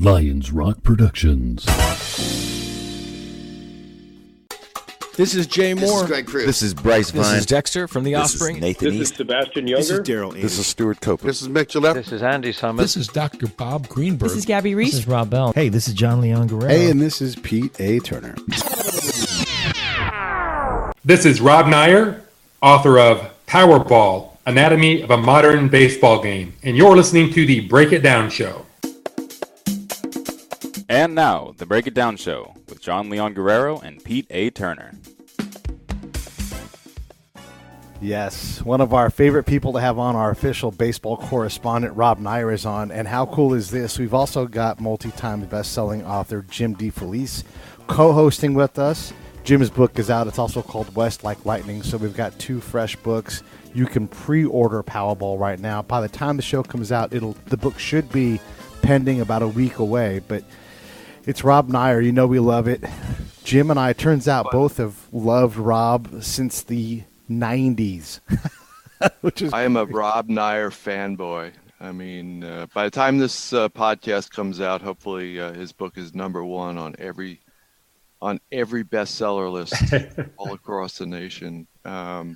Lions Rock Productions. This is Jay Moore. This is Greg Cruz. This is Bryce Vine. This is Dexter from The Offspring. This is Nathan This East. is Sebastian Younger. This is Daryl. This is Stuart Copeland. This is Mick Gillette. This is Andy Summit. This is Dr. Bob Greenberg. This is Gabby Reese. This is Rob Bell. Hey, this is John Leon Guerrero. Hey, and this is Pete A. Turner. This is Rob Neyer, author of Powerball, Anatomy of a Modern Baseball Game, and you're listening to the Break It Down Show. And now, the Break It Down Show with John Leon Guerrero and Pete A. Turner. Yes, one of our favorite people to have on, our official baseball correspondent, Rob Neyer, is on. And how cool is this? We've also got multi-time best-selling author Jim DeFelice co-hosting with us. Jim's book is out. It's also called West Like Lightning. So we've got two fresh books. You can pre-order Powerball right now. By the time the show comes out, the book should be pending about a week away. But it's Rob Neyer. You know we love it. Jim and I, turns out, both have loved Rob since the 90s. I am a Rob Neyer fanboy. I mean, by the time this podcast comes out, hopefully his book is number one on every bestseller list all across the nation. And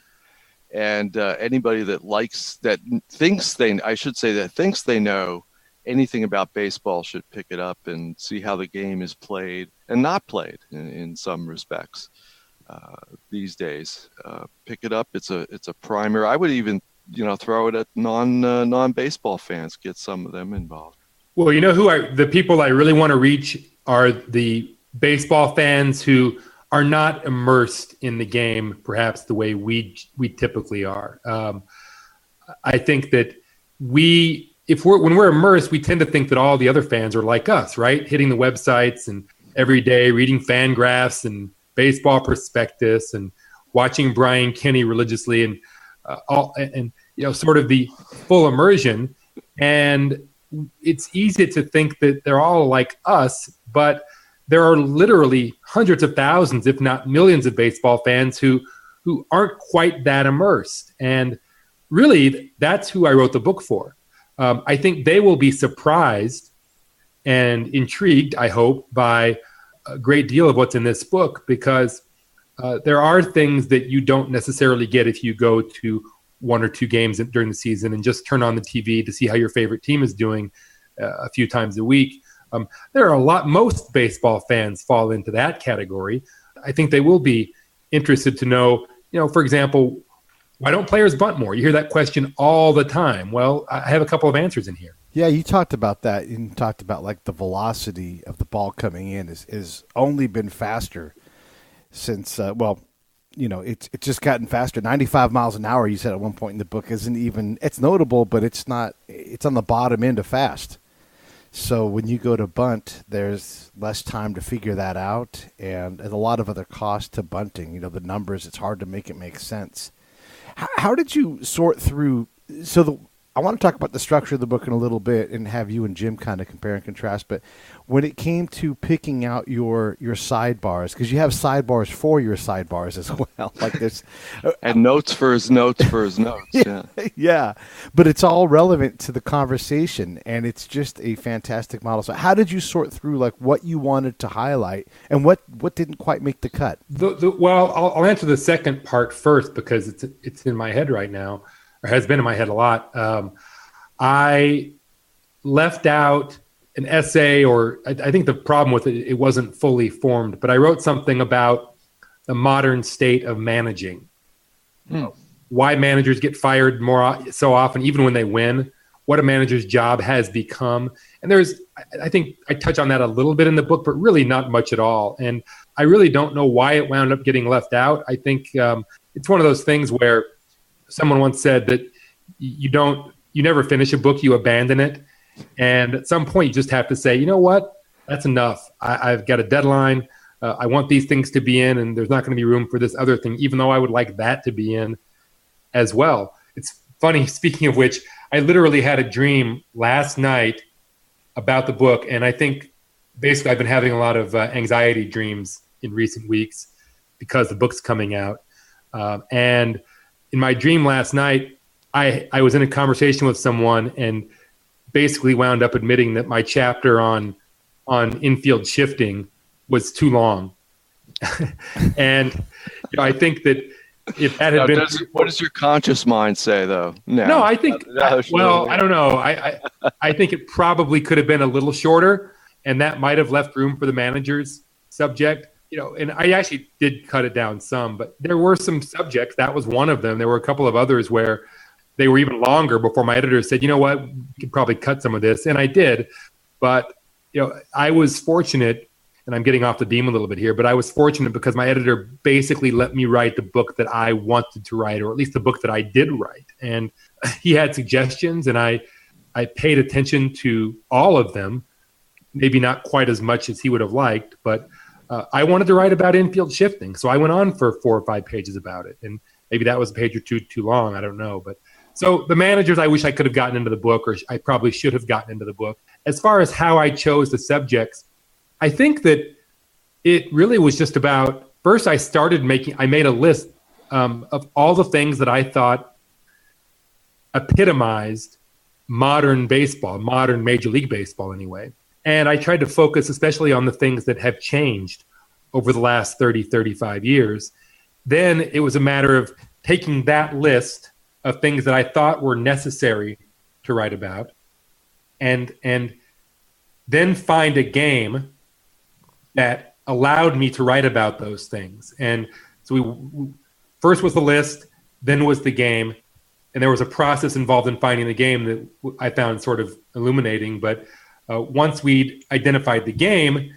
anybody that thinks they know anything about baseball should pick it up and see how the game is played and not played in some respects these days. Pick it up. It's a primer. I would even throw it at non-baseball fans. Get some of them involved. Well, the people I really want to reach are the baseball fans who are not immersed in the game, perhaps the way we typically are. I think that when we're immersed, we tend to think that all the other fans are like us, right? Hitting the websites and every day reading fan graphs and baseball prospectus and watching Brian Kenny religiously and sort of the full immersion. And it's easy to think that they're all like us, but there are literally hundreds of thousands, if not millions, of baseball fans who aren't quite that immersed. And really, that's who I wrote the book for. I think they will be surprised and intrigued, I hope, by a great deal of what's in this book, because there are things that you don't necessarily get if you go to one or two games during the season and just turn on the TV to see how your favorite team is doing a few times a week. There are most baseball fans fall into that category. I think they will be interested to know, for example, why don't players bunt more? You hear that question all the time. Well, I have a couple of answers in here. Yeah, you talked about that. You talked about the velocity of the ball coming in is only been faster since, it's just gotten faster. 95 miles an hour, you said at one point in the book, it's notable, but it's not, it's on the bottom end of fast. So when you go to bunt, there's less time to figure that out, and there's a lot of other cost to bunting. The numbers, it's hard to make it make sense. How did you sort through? I want to talk about the structure of the book in a little bit and have you and Jim kind of compare and contrast. But when it came to picking out your sidebars, because you have sidebars for your sidebars as well, like this, and notes for his notes for his notes. Yeah. But it's all relevant to the conversation, and it's just a fantastic model. So how did you sort through what you wanted to highlight and what didn't quite make the cut? Well, I'll answer the second part first because it's in my head right now. Has been in my head a lot. I left out an essay, or I think the problem with it wasn't fully formed, but I wrote something about the modern state of managing. Why managers get fired so often, even when they win, what a manager's job has become. And I think I touch on that a little bit in the book, but really not much at all. And I really don't know why it wound up getting left out. I think it's one of those things where someone once said that you never finish a book, you abandon it. And at some point you just have to say, you know what, that's enough. I've got a deadline. I want these things to be in, and there's not going to be room for this other thing, even though I would like that to be in as well. It's funny, speaking of which, I literally had a dream last night about the book. And I think basically I've been having a lot of anxiety dreams in recent weeks because the book's coming out. And in my dream last night, I was in a conversation with someone and basically wound up admitting that my chapter on on infield shifting was too long. And I think that if that had been, what does your conscious mind say, though? No, I think. I don't know. I think it probably could have been a little shorter, and that might have left room for the manager's subject. And I actually did cut it down some, but there were some subjects. That was one of them. There were a couple of others where they were even longer before my editor said, you know what, you could probably cut some of this, and I did. But I was fortunate. And I'm getting off the beam a little bit here, but I was fortunate because my editor basically let me write the book that I wanted to write, or at least the book that I did write. And he had suggestions, and I paid attention to all of them, maybe not quite as much as he would have liked, but I wanted to write about infield shifting. So I went on for 4 or 5 pages about it. And maybe that was a page or two too long. I don't know. But so the managers, I wish I could have gotten into the book, or I probably should have gotten into the book. As far as how I chose the subjects, I think that it really was just about, first I made a list of all the things that I thought epitomized modern baseball, modern Major League Baseball anyway. And I tried to focus especially on the things that have changed over the last 30, 35 years. Then it was a matter of taking that list of things that I thought were necessary to write about and then find a game that allowed me to write about those things. And so we first was the list, then was the game, and there was a process involved in finding the game that I found sort of illuminating. But once we'd identified the game,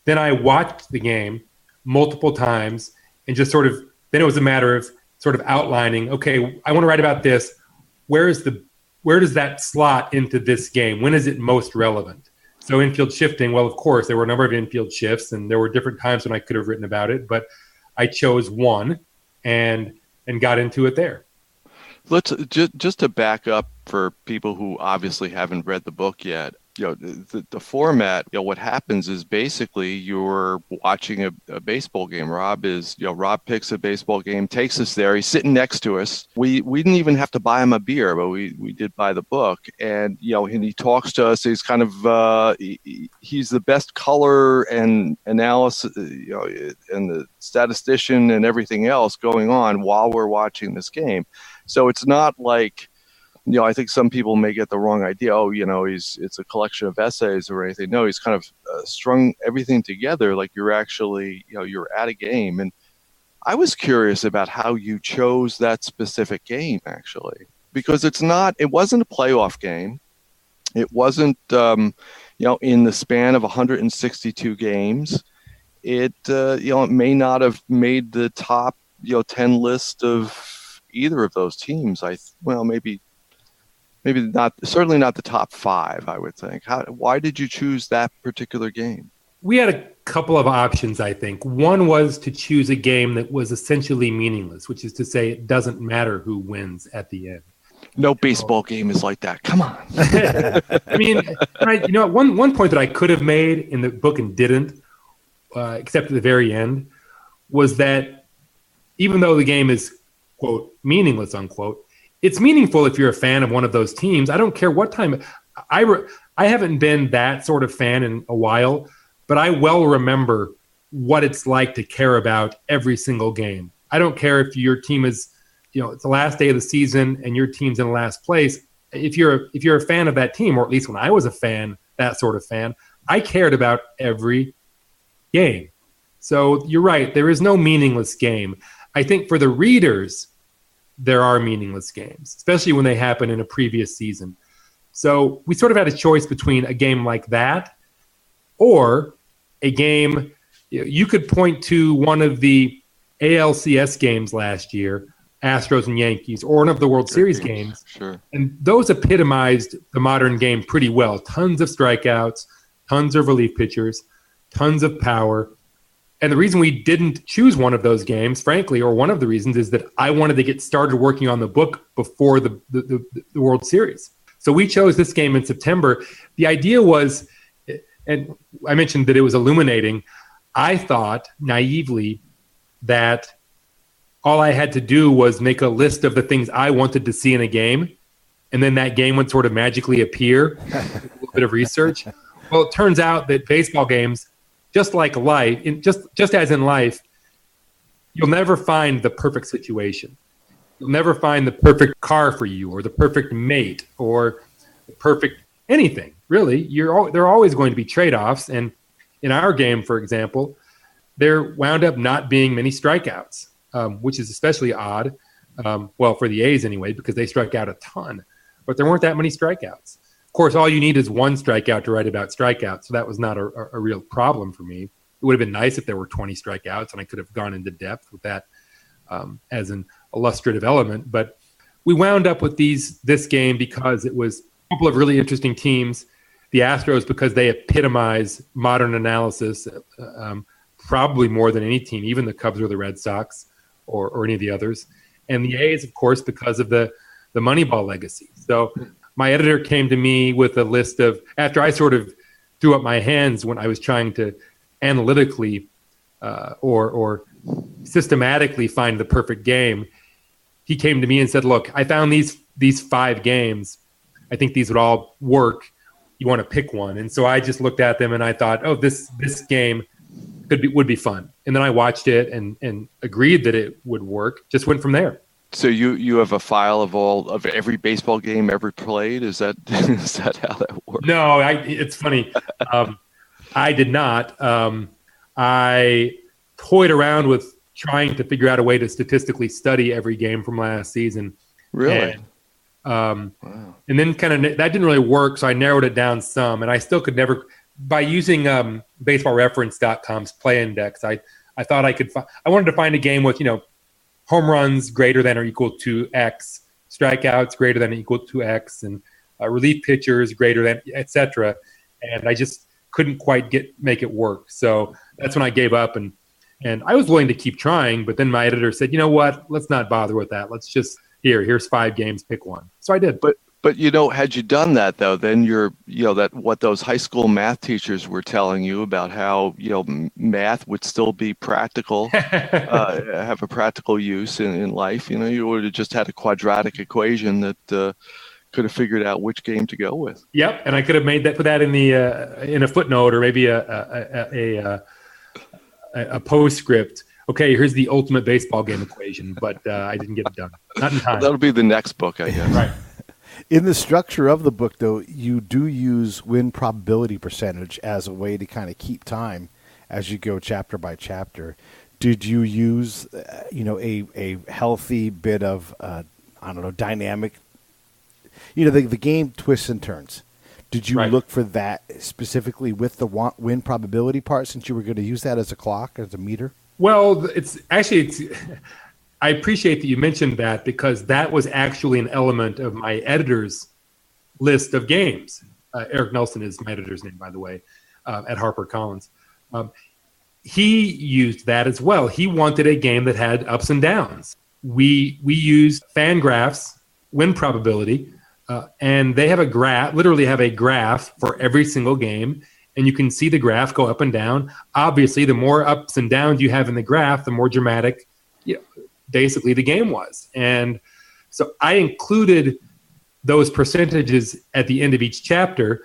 then I watched the game multiple times and just then it was a matter of sort of outlining, okay, I want to write about this. Where does that slot into this game? When is it most relevant? So infield shifting, well, of course, there were a number of infield shifts, and there were different times when I could have written about it, but I chose one and got into it there. Let's just to back up for people who obviously haven't read the book yet. The format, what happens is basically you're watching a baseball game. Rob picks a baseball game, takes us there. He's sitting next to us. We didn't even have to buy him a beer, but we did buy the book. And, and he talks to us. He's kind of, he's the best color and analysis, and the statistician and everything else going on while we're watching this game. So it's not like, I think some people may get the wrong idea. Oh, it's a collection of essays or anything. No, he's kind of strung everything together like you're actually, you're at a game. And I was curious about how you chose that specific game, actually, because it wasn't a playoff game. It wasn't, in the span of 162 games. It may not have made the top, 10 list of either of those teams. Maybe not, certainly not the top 5, I would think. Why did you choose that particular game? We had a couple of options, I think. One was to choose a game that was essentially meaningless, which is to say it doesn't matter who wins at the end. No baseball game is like that. Come on. I mean, one point that I could have made in the book and didn't, except at the very end, was that even though the game is, quote, meaningless, unquote, it's meaningful if you're a fan of one of those teams. I don't care what time. I haven't been that sort of fan in a while, but I well remember what it's like to care about every single game. I don't care if your team is, it's the last day of the season and your team's in last place. If you're a fan of that team, or at least when I was a fan, that sort of fan, I cared about every game. So you're right. There is no meaningless game. I think for the readers, there are meaningless games, especially when they happen in a previous season. So we sort of had a choice between a game like that or a game. You could point to one of the ALCS games last year, Astros and Yankees, or one of the World Series games. Sure. And those epitomized the modern game pretty well. Tons of strikeouts, tons of relief pitchers, tons of power. And the reason we didn't choose one of those games, frankly, or one of the reasons, is that I wanted to get started working on the book before the World Series. So we chose this game in September. The idea was, and I mentioned that it was illuminating. I thought naively that all I had to do was make a list of the things I wanted to see in a game, and then that game would sort of magically appear with a little bit of research. Well, it turns out that baseball games, just like life, just as in life, you'll never find the perfect situation. You'll never find the perfect car for you, or the perfect mate, or the perfect anything. Really, there are always going to be trade-offs. And in our game, for example, there wound up not being many strikeouts, which is especially odd. Well, for the A's anyway, because they struck out a ton, but there weren't that many strikeouts. Of course, all you need is one strikeout to write about strikeouts, so that was not a real problem for me. It would have been nice if there were 20 strikeouts, and I could have gone into depth with that as an illustrative element. But we wound up with this game because it was a couple of really interesting teams. The Astros, because they epitomize modern analysis, probably more than any team, even the Cubs or the Red Sox or any of the others. And the A's, of course, because of the Moneyball legacy. So my editor came to me with a list of, after I sort of threw up my hands when I was trying to analytically or systematically find the perfect game, he came to me and said, look, I found these 5 games. I think these would all work. You want to pick one. And so I just looked at them and I thought, oh, this game would be fun. And then I watched it and agreed that it would work. Just went from there. So you have a file of every baseball game ever played? Is that how that works? No, it's funny. I did not. I toyed around with trying to figure out a way to statistically study every game from last season. Really? And, Wow. and then that didn't really work, so I narrowed it down some. And I still could never, by using baseballreference.com's play index, I thought I could I wanted to find a game with, home runs greater than or equal to X, strikeouts greater than or equal to X, and relief pitchers greater than, etc. And I just couldn't quite make it work. So that's when I gave up, and I was willing to keep trying, but then my editor said, you know what, let's not bother with that. Let's just, here's 5 games, pick one. So I did. But had you done that though, then that what those high school math teachers were telling you about how, math would still be practical, have a practical use in life. You would have just had a quadratic equation that could have figured out which game to go with. Yep. And I could have put that in in a footnote, or maybe a postscript. Okay, here's the ultimate baseball game equation, but I didn't get it done. Not in time. That'll be the next book, I guess. Right. In the structure of the book, though, you do use win probability percentage as a way to kind of keep time as you go chapter by chapter. Did you use, a healthy bit of, dynamic, the game twists and turns? Did you look for that specifically with the win probability part, since you were going to use that as a clock, as a meter? Well, I appreciate that you mentioned that, because that was actually an element of my editor's list of games. Eric Nelson is my editor's name, by the way, at HarperCollins. He used that as well. He wanted a game that had ups and downs. We used Fangraphs, win probability, and they have literally have a graph for every single game, and you can see the graph go up and down. Obviously, the more ups and downs you have in the graph, the more dramatic basically the game was. And so I included those percentages at the end of each chapter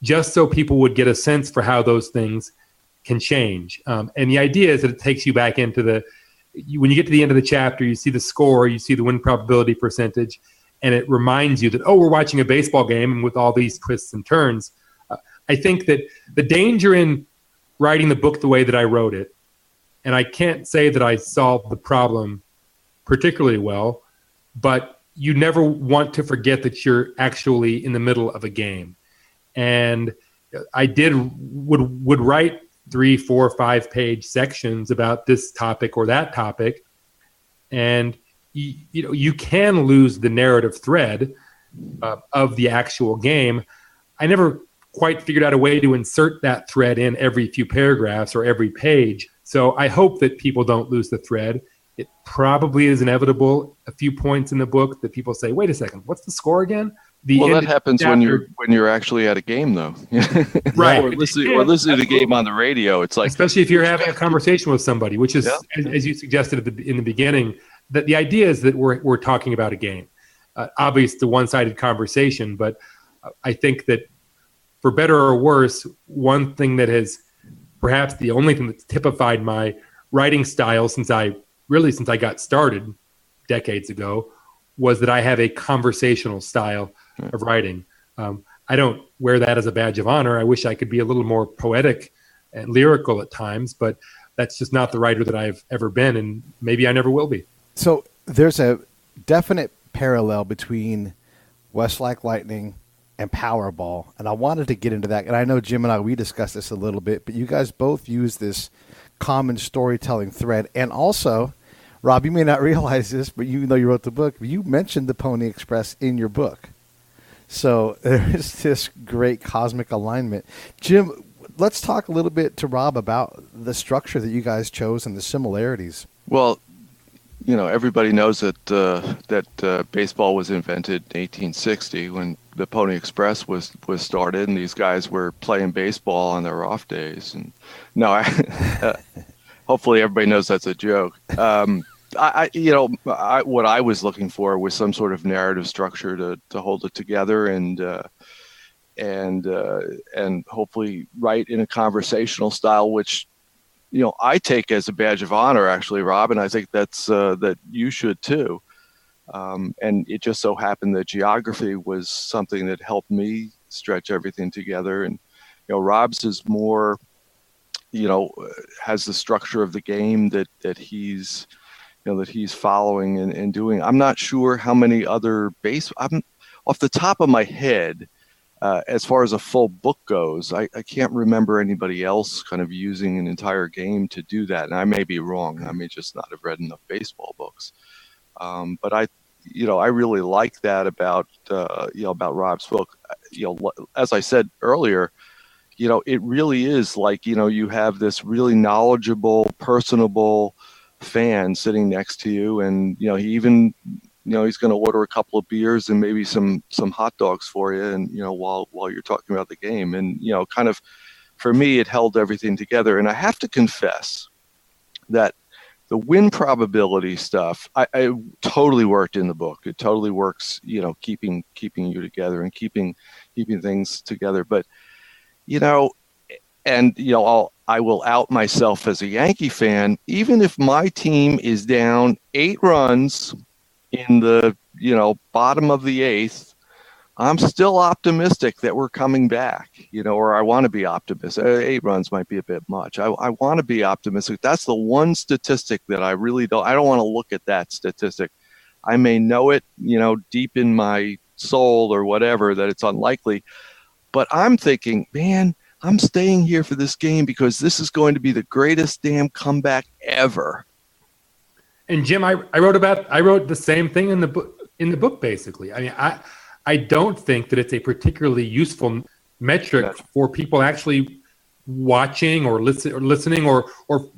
just so people would get a sense for how those things can change. And the idea is that it takes you back into when you get to the end of the chapter, you see the score, you see the win probability percentage, and it reminds you that, we're watching a baseball game, and with all these twists and turns. I think that the danger in writing the book the way that I wrote it, and I can't say that I solved the problem particularly well, but you never want to forget that you're actually in the middle of a game. And I would write 3, 4, 5 page sections about this topic or that topic, and you can lose the narrative thread of the actual game. I never quite figured out a way to insert that thread in every few paragraphs or every page. So I hope that people don't lose the thread. It probably is inevitable a few points in the book that people say, wait a second, what's the score again? That happens when you're actually at a game, though. Right. or listening to the game on the radio. It's like, especially if you're having a conversation with somebody, which is, as you suggested in the beginning, that the idea is that we're talking about a game. Obviously, it's a one-sided conversation, but I think that for better or worse, one thing that has perhaps the only thing that's typified my writing style since I got started decades ago was that I have a conversational style of writing. I don't wear that as a badge of honor. I wish I could be a little more poetic and lyrical at times, but that's just not the writer that I've ever been, and maybe I never will be. So there's a definite parallel between Westlake Lightning and Powerball, and I wanted to get into that. And I know Jim and I, we discussed this a little bit, but you guys both use this common storytelling thread. And also, Rob, you may not realize this, but even though you wrote the book, you mentioned the Pony Express in your book. So there's this great cosmic alignment. Jim, let's talk a little bit to Rob about the structure that you guys chose and the similarities. Well, everybody knows that baseball was invented in 1860 when the Pony Express was started, and these guys were playing baseball on their off days. And hopefully everybody knows that's a joke. What I was looking for was some sort of narrative structure to hold it together and hopefully write in a conversational style, which I take as a badge of honor, actually, Rob, and I think that's that you should too. And it just so happened that geography was something that helped me stretch everything together. And Rob's is more, has the structure of the game that he's following and doing. I'm not sure how many other I'm off the top of my head. As far as a full book goes, I can't remember anybody else kind of using an entire game to do that. And I may be wrong. I may just not have read enough baseball books. But I really like that about Rob's book. As I said earlier, it really is like, you have this really knowledgeable, personable fan sitting next to you. And, he even, he's going to order a couple of beers and maybe some hot dogs for you. And, while you're talking about the game and, kind of for me, it held everything together. And I have to confess that the win probability stuff, I totally worked in the book. It totally works, keeping you together and keeping things together. But, I will out myself as a Yankee fan. Even if my team is down 8 runs in the, bottom of the 8th, I'm still optimistic that we're coming back, or I want to be optimistic. 8 runs might be a bit much. I want to be optimistic. That's the one statistic that I don't want to look at that statistic. I may know it, deep in my soul or whatever, that it's unlikely, but I'm thinking, man, I'm staying here for this game because this is going to be the greatest damn comeback ever. And Jim, I wrote the same thing in the book basically. I mean, I don't think that it's a particularly useful metric for people actually watching or listening or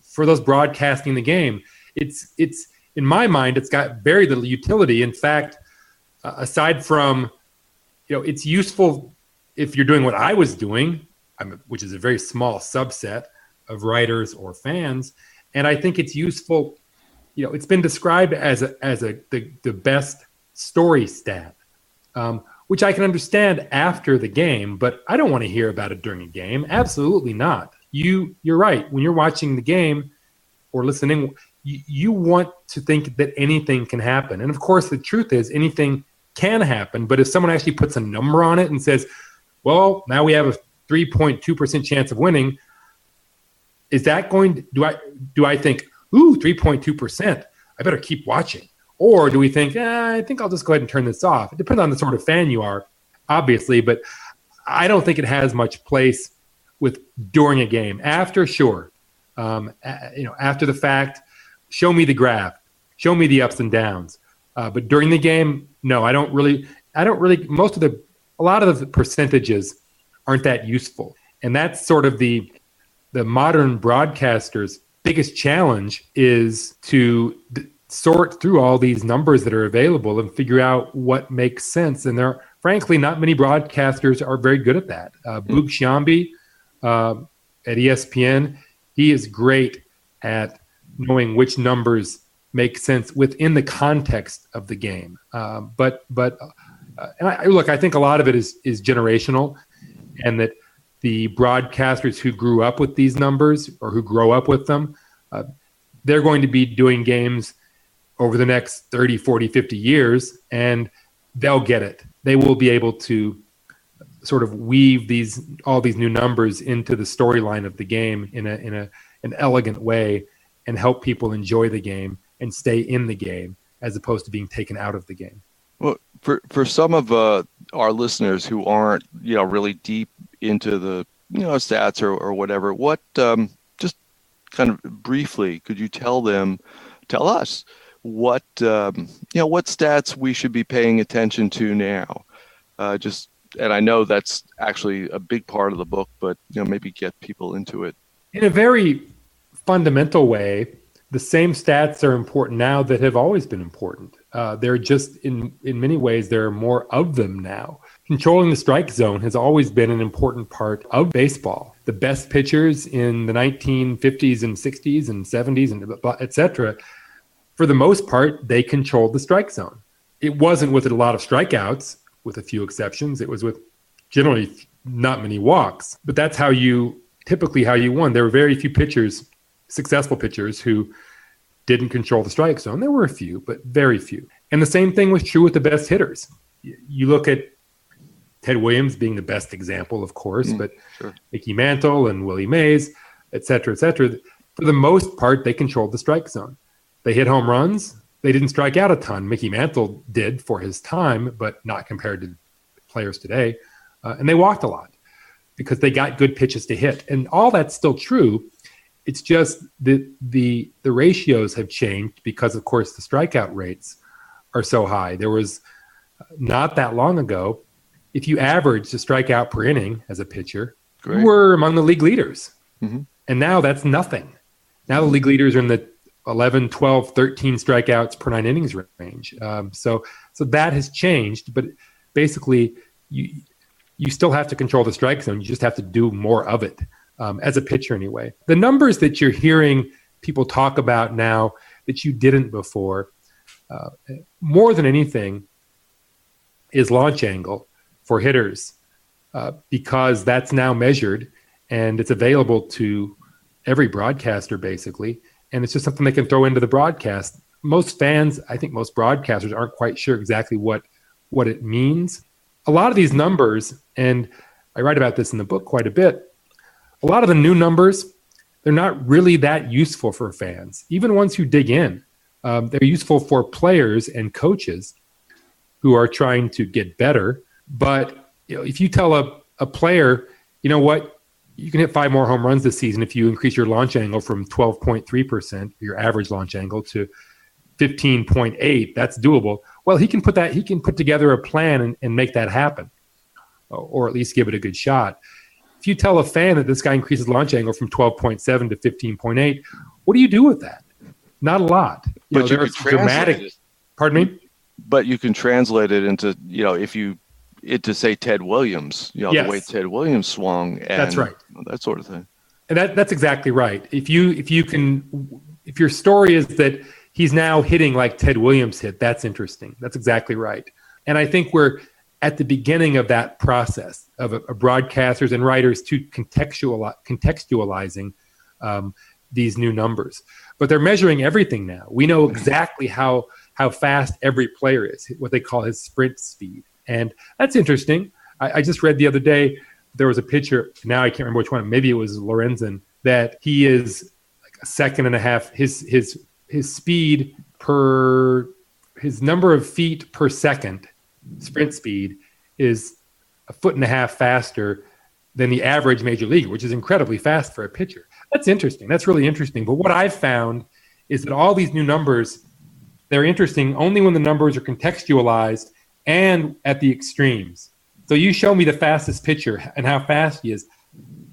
for those broadcasting the game. It's in my mind, it's got very little utility. In fact, aside from, it's useful if you're doing what I was doing, which is a very small subset of writers or fans. And I think it's useful. It's been described as the best story stat, which I can understand after the game, but I don't want to hear about it during a game. Absolutely not. You're right. When you're watching the game or listening, you want to think that anything can happen. And of course, the truth is anything can happen. But if someone actually puts a number on it and says, well, now we have a 3.2% chance of winning, is that do I think, ooh, 3.2%, I better keep watching? Or do we think, I think I'll just go ahead and turn this off? It depends on the sort of fan you are, obviously, but I don't think it has much place with during a game. After, sure. After the fact, show me the graph, show me the ups and downs. But during the game, no, a lot of the percentages aren't that useful. And that's sort of the modern broadcaster's biggest challenge is to sort through all these numbers that are available and figure out what makes sense. And there are, frankly, not many broadcasters are very good at that. Boog Sciambi at ESPN, he is great at knowing which numbers make sense within the context of the game. I think a lot of it is generational. and that the broadcasters who grew up with these numbers or who grow up with them, they're going to be doing games over the next 30, 40, 50 years, and they'll get it. They will be able to sort of weave all these new numbers into the storyline of the game in an elegant way and help people enjoy the game and stay in the game as opposed to being taken out of the game. Well, for some of our listeners who aren't, really deep into the, stats or whatever, what, just kind of briefly, could you tell us what, what stats we should be paying attention to now? And I know that's actually a big part of the book, but, maybe get people into it. In a very fundamental way, the same stats are important now that have always been important. They're just, in many ways, there are more of them now. Controlling the strike zone has always been an important part of baseball. The best pitchers in the 1950s and 60s and 70s and et cetera, for the most part, they controlled the strike zone. It wasn't with a lot of strikeouts, with a few exceptions. It was with generally not many walks. But that's typically how you won. There were very few pitchers, successful pitchers, who didn't control the strike zone. There were a few, but very few. And the same thing was true with the best hitters. You look at Ted Williams being the best example, of course, but sure. Mickey Mantle and Willie Mays, et cetera, et cetera. For the most part, they controlled the strike zone. They hit home runs. They didn't strike out a ton. Mickey Mantle did for his time, but not compared to players today. And they walked a lot because they got good pitches to hit. And all that's still true. It's just that the ratios have changed because, of course, the strikeout rates are so high. There was not that long ago, if you averaged a strikeout per inning as a pitcher, you were among the league leaders. Mm-hmm. And now that's nothing. Now the league leaders are in the 11, 12, 13 strikeouts per 9 innings range. So that has changed, but basically you still have to control the strike zone. You just have to do more of it, as a pitcher anyway. The numbers that you're hearing people talk about now that you didn't before, more than anything, is launch angle for hitters, because that's now measured and it's available to every broadcaster basically. And it's just something they can throw into the broadcast. Most fans, I think most broadcasters aren't quite sure exactly what it means. A lot of these numbers, and I write about this in the book quite a bit, a lot of the new numbers, they're not really that useful for fans. Even ones who dig in, they're useful for players and coaches who are trying to get better. But if you tell a player, you know what, you can hit 5 more home runs this season if you increase your launch angle from 12.3%, your average launch angle, to 15.8. That's doable. Well, he can put together a plan and make that happen, or at least give it a good shot. If you tell a fan that this guy increases launch angle from 12.7 to 15.8, what do you do with that? Not a lot. But you can dramatic. It. Pardon me? But you can translate it into, to say Ted Williams, yes. The way Ted Williams swung, and that's right. That sort of thing. And that's exactly right. If your story is that he's now hitting like Ted Williams hit, that's interesting. That's exactly right. And I think we're at the beginning of that process of broadcasters and writers to contextualizing these new numbers. But they're measuring everything now. We know exactly how fast every player is, what they call his sprint speed. And that's interesting. I just read the other day, there was a pitcher, now I can't remember which one, maybe it was Lorenzen, that he is like a second and a half, his speed his number of feet per second, sprint speed, is 1.5 feet faster than the average major leaguer, which is incredibly fast for a pitcher. That's interesting. That's really interesting. But what I've found is that all these new numbers, they're interesting only when the numbers are contextualized and at the extremes. So you show me the fastest pitcher and how fast he is.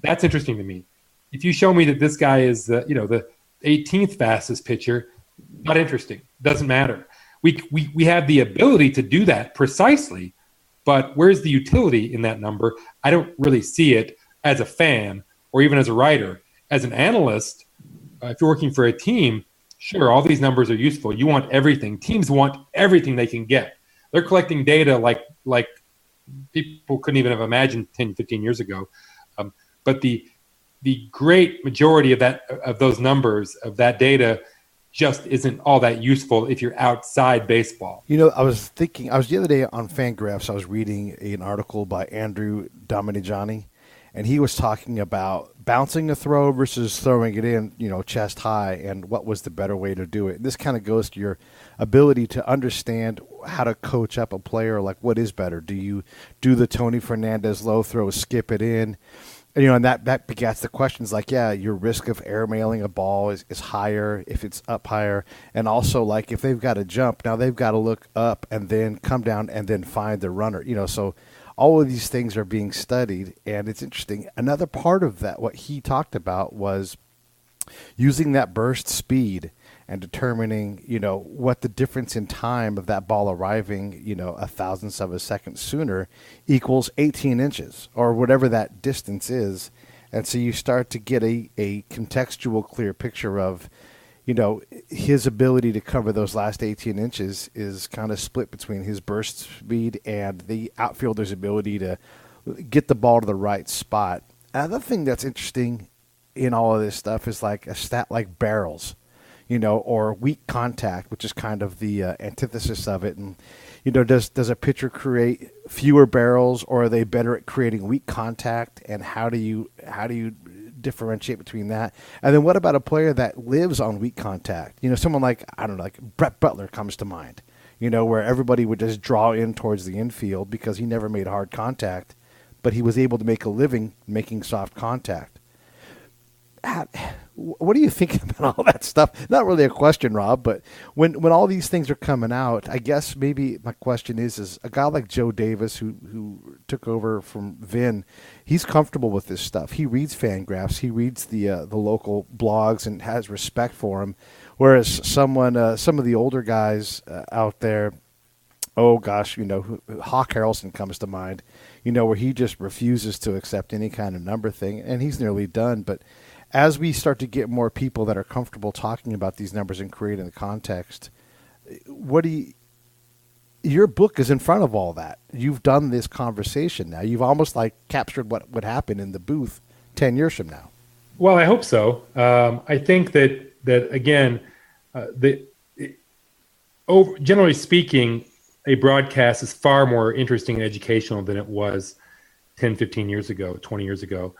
That's interesting to me. If you show me that this guy is the 18th fastest pitcher, not interesting. Doesn't matter. We have the ability to do that precisely, but where's the utility in that number? I don't really see it as a fan or even as a writer. As an analyst, if you're working for a team, sure, all these numbers are useful. You want everything. Teams want everything they can get. They're collecting data like people couldn't even have imagined 10, 15 years ago. But the great majority of those numbers, of that data, just isn't all that useful if you're outside baseball. I was the other day on Fangraphs, I was reading an article by Andrew Dominigiani, and he was talking about bouncing a throw versus throwing it in, chest high, and what was the better way to do it. And this kind of goes to your ability to understand how to coach up a player, like what is better. Do you do the Tony Fernandez low throw, skip it in? And that begets the questions like, your risk of airmailing a ball is higher if it's up higher. And also, like, if they've got to jump, now they've got to look up and then come down and then find the runner. So all of these things are being studied, and it's interesting. Another part of that, what he talked about, was using that burst speed and determining, what the difference in time of that ball arriving, a thousandth of a second sooner equals 18 inches or whatever that distance is. And so you start to get a contextual, clear picture of, his ability to cover those last 18 inches is kind of split between his burst speed and the outfielder's ability to get the ball to the right spot. Another thing that's interesting in all of this stuff is like a stat like barrels, or weak contact, which is kind of the antithesis of it. And, does a pitcher create fewer barrels, or are they better at creating weak contact? And how do you differentiate between that? And then what about a player that lives on weak contact? Someone like, like Brett Butler comes to mind, where everybody would just draw in towards the infield because he never made hard contact, but he was able to make a living making soft contact. What are you thinking about all that stuff? Not really a question, Rob, but when all these things are coming out, I guess maybe my question is a guy like Joe Davis who took over from Vin, he's comfortable with this stuff. He reads Fangraphs, he reads the local blogs and has respect for him, whereas some of the older guys out there, Hawk Harrelson comes to mind, where he just refuses to accept any kind of number thing, and he's nearly done. But as we start to get more people that are comfortable talking about these numbers and creating the context, your book is in front of all that. You've done this conversation now. You've almost like captured what would happen in the booth 10 years from now. Well, I hope so. I think that again, generally speaking, a broadcast is far more interesting and educational than it was 10, 15 years ago, 20 years ago.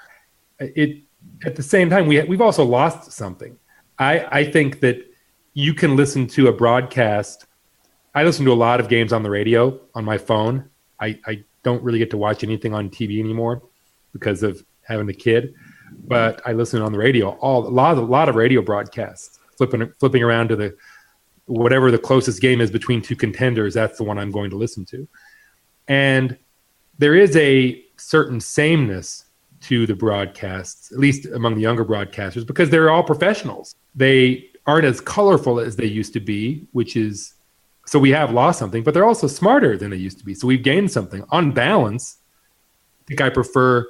At the same time, we've also lost something. I think that you can listen to a broadcast. I listen to a lot of games on the radio on my phone. I don't really get to watch anything on TV anymore because of having a kid, but I listen on the radio. A lot of radio broadcasts, flipping around to whatever the closest game is between two contenders. That's the one I'm going to listen to. And there is a certain sameness to the broadcasts, at least among the younger broadcasters, because they're all professionals. They aren't as colorful as they used to be, so we have lost something, but they're also smarter than they used to be. So we've gained something. On balance, I think I prefer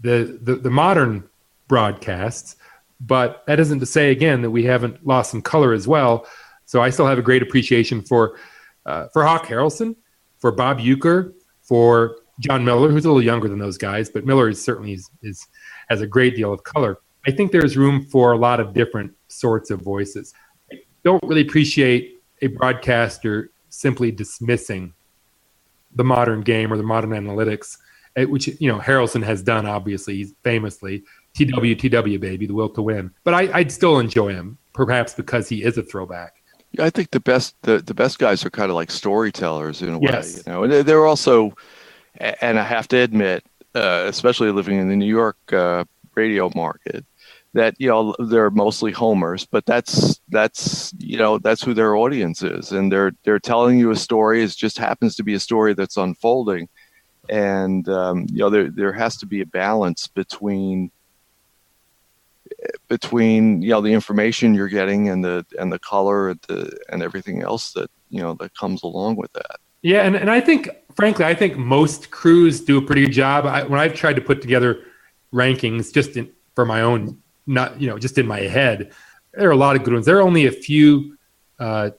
the modern broadcasts, but that isn't to say, again, that we haven't lost some color as well. So I still have a great appreciation for Hawk Harrelson, for Bob Uecker, for John Miller, who's a little younger than those guys, but Miller certainly has a great deal of color. I think there's room for a lot of different sorts of voices. I don't really appreciate a broadcaster simply dismissing the modern game or the modern analytics, which Harrelson has done. Obviously, he's famously TW baby, the will to win. But I'd still enjoy him, perhaps because he is a throwback. Yeah, I think the best guys are kind of like storytellers in a way. Yes. And they're also. And I have to admit, especially living in the New York radio market, that they're mostly homers, but that's who their audience is, and they're telling you a story. It just happens to be a story that's unfolding, and there has to be a balance between the information you're getting and the color and everything else that that comes along with that. Yeah, and I think, frankly, most crews do a pretty good job. When I've tried to put together rankings for my own, not just in my head, there are a lot of good ones. There are only a few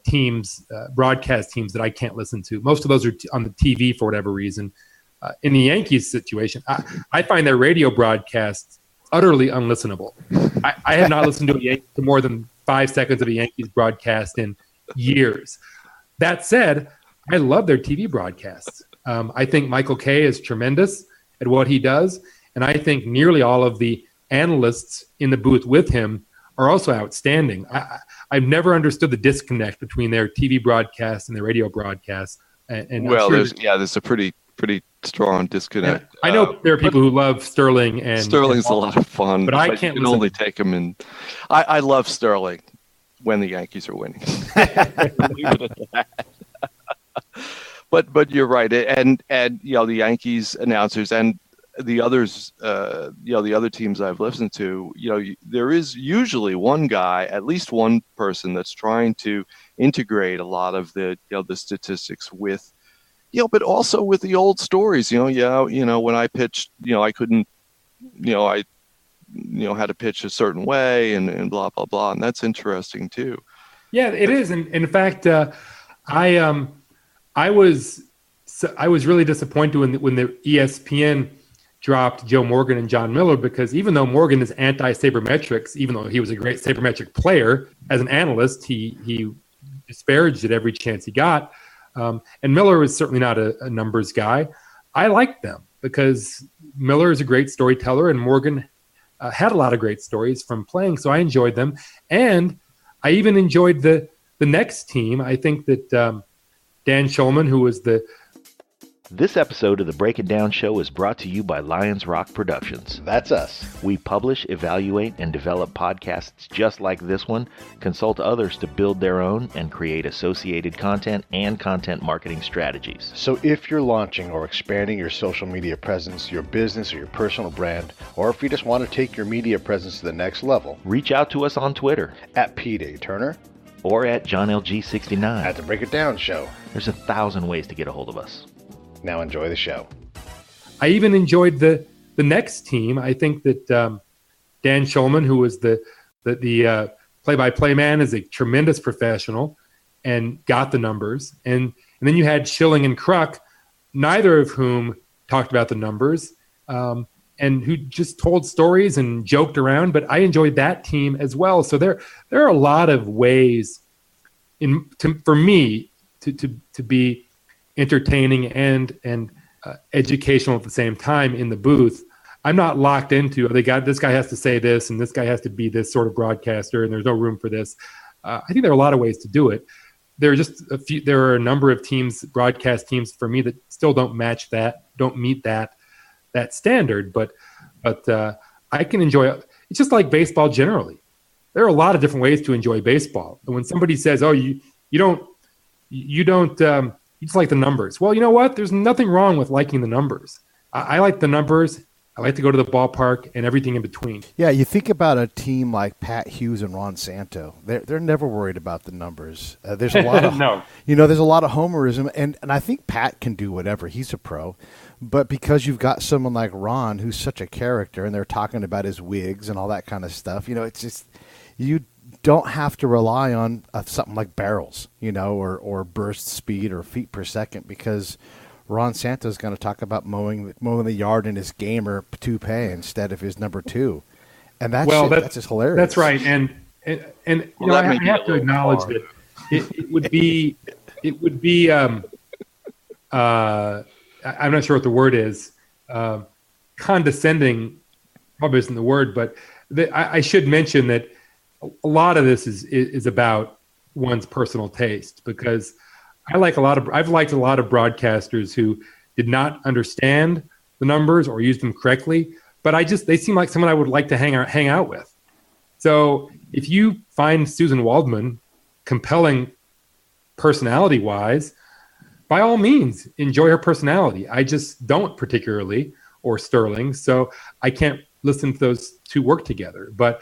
teams, broadcast teams, that I can't listen to. Most of those are on the TV for whatever reason. In the Yankees situation, I find their radio broadcasts utterly unlistenable. I have not listened to more than 5 seconds of a Yankees broadcast in years. That said, I love their TV broadcasts. I think Michael Kay is tremendous at what he does, and I think nearly all of the analysts in the booth with him are also outstanding. I've never understood the disconnect between their TV broadcasts and their radio broadcasts. And well, there's a pretty strong disconnect. I know there are people who love Sterling, and Sterling's a lot of fun, but I can't only take him in. I love Sterling when the Yankees are winning. Leave it at that. But you're right, and the Yankees announcers and the others, the other teams I've listened to, there is usually one guy, at least one person that's trying to integrate a lot of the the statistics with, but also with the old stories. When I pitched, I couldn't, I had to pitch a certain way and blah blah blah, and that's interesting too. Yeah, it is, and in fact, I was really disappointed when the ESPN dropped Joe Morgan and John Miller, because even though Morgan is anti-sabermetrics, even though he was a great sabermetric player, as an analyst, he disparaged it every chance he got. And Miller was certainly not a numbers guy. I liked them because Miller is a great storyteller, and Morgan had a lot of great stories from playing, so I enjoyed them. And I even enjoyed the next team. I think that Dan Schulman, who was This episode of the Break It Down Show is brought to you by Lions Rock Productions. That's us. We publish, evaluate, and develop podcasts just like this one, consult others to build their own, and create associated content and content marketing strategies. So if you're launching or expanding your social media presence, your business or your personal brand, or if you just want to take your media presence to the next level, reach out to us on Twitter at Pete A. Turner or at JohnLG69. at the Break It Down Show. There's 1,000 ways to get a hold of us. Now enjoy the show. I even enjoyed the next team. I think that Dan Schulman, who was the play-by-play man, is a tremendous professional and got the numbers. And then you had Schilling and Kruk, neither of whom talked about the numbers, and who just told stories and joked around. But I enjoyed that team as well. So there are a lot of ways for me to be entertaining and educational at the same time in the booth. I'm not locked into this guy has to say this and this guy has to be this sort of broadcaster and there's no room for this. I think there are a lot of ways to do it. There are a number of teams, broadcast teams for me, that still don't meet that standard. But I can enjoy it. It's just like baseball generally. There are a lot of different ways to enjoy baseball. And when somebody says, "Oh, you don't." You just like the numbers. Well, you know what? There's nothing wrong with liking the numbers. I like the numbers. I like to go to the ballpark and everything in between. Yeah, you think about a team like Pat Hughes and Ron Santo. They're never worried about the numbers. There's a lot of there's a lot of homerism, and I think Pat can do whatever. He's a pro. But because you've got someone like Ron who's such a character, and they're talking about his wigs and all that kind of stuff, it's just you don't have to rely on something like barrels, or burst speed or feet per second, because Ron Santo's going to talk about mowing the yard in his gamer toupee instead of his number 2, and that's just hilarious. That's right, and I have to acknowledge that it would be I'm not sure what the word is. Condescending probably isn't the word, but I should mention that a lot of this is about one's personal taste, because I've liked a lot of broadcasters who did not understand the numbers or use them correctly, but they seem like someone I would like to hang out with. So if you find Susan Waldman compelling personality-wise, by all means, enjoy her personality. I just don't particularly, or Sterling, so I can't listen to those two work together. But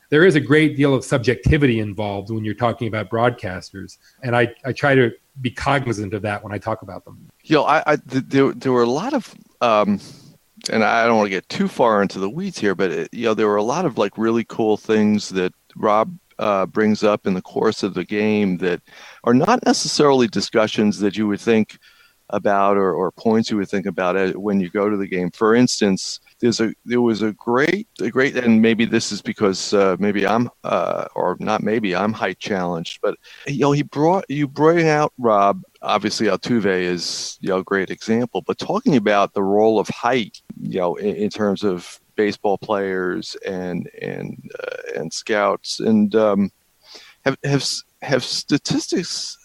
there is a great deal of subjectivity involved when you're talking about broadcasters, and I try to be cognizant of that when I talk about them. There were a lot of, and I don't want to get too far into the weeds here, but there were a lot of like really cool things that Rob brings up in the course of the game that are not necessarily discussions that you would think about or points you would think about it when you go to the game. For instance, there was a great, and maybe this is because maybe I'm or not maybe I'm height challenged, but you bring out Rob. Obviously, Altuve is a great example, but talking about the role of height, in terms of baseball players and scouts, and have statistics.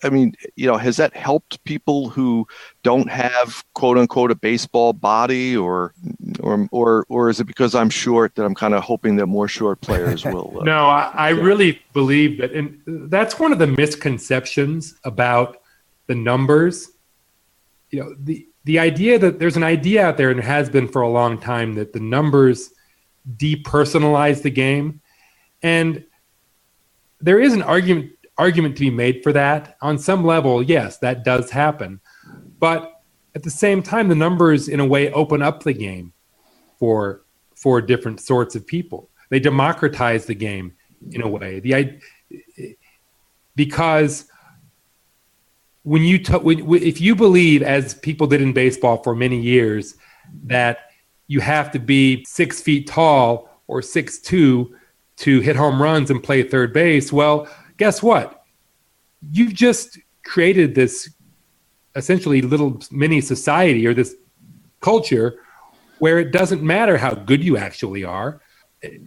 I mean, has that helped people who don't have quote unquote a baseball body, or is it because I'm short that I'm kind of hoping that more short players will? No, I really believe that, and that's one of the misconceptions about the numbers. The idea that there's an idea out there, and it has been for a long time, that the numbers depersonalize the game, and there is an argument to be made for that. On some level, yes, that does happen. But at the same time, the numbers, in a way, open up the game for different sorts of people. They democratize the game in a way. Because if you believe, as people did in baseball for many years, that you have to be 6 feet tall or 6'2" to hit home runs and play third base, well, guess what? You've just created this essentially little mini society, or this culture, where it doesn't matter how good you actually are.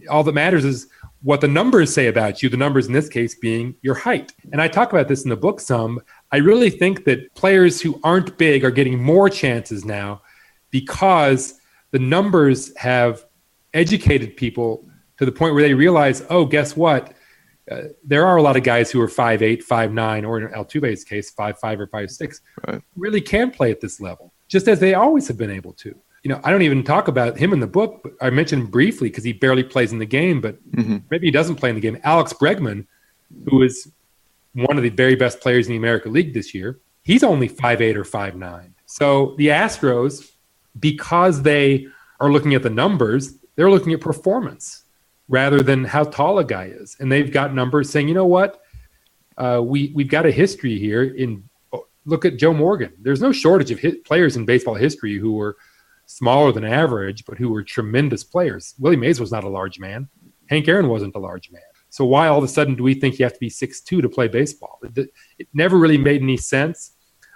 All that matters is what the numbers say about you, the numbers in this case being your height. And I talk about this in the book some. I really think that players who aren't big are getting more chances now because the numbers have educated people to the point where they realize, oh, guess what? There are a lot of guys who are 5'8", 5'9", or in Altuve's case, 5'5" or 5'6", right, really can play at this level, just as they always have been able to. I don't even talk about him in the book, but I mentioned him briefly because he barely plays in the game, but maybe he doesn't play in the game. Alex Bregman, who is one of the very best players in the American League this year, he's only 5'8" or 5'9". So the Astros, because they are looking at the numbers, they're looking at performance rather than how tall a guy is. And they've got numbers saying, you know what, we've got a history here. Look at Joe Morgan. There's no shortage of players in baseball history who were smaller than average, but who were tremendous players. Willie Mays was not a large man. Hank Aaron wasn't a large man. So why all of a sudden do we think you have to be 6'2" to play baseball? It never really made any sense,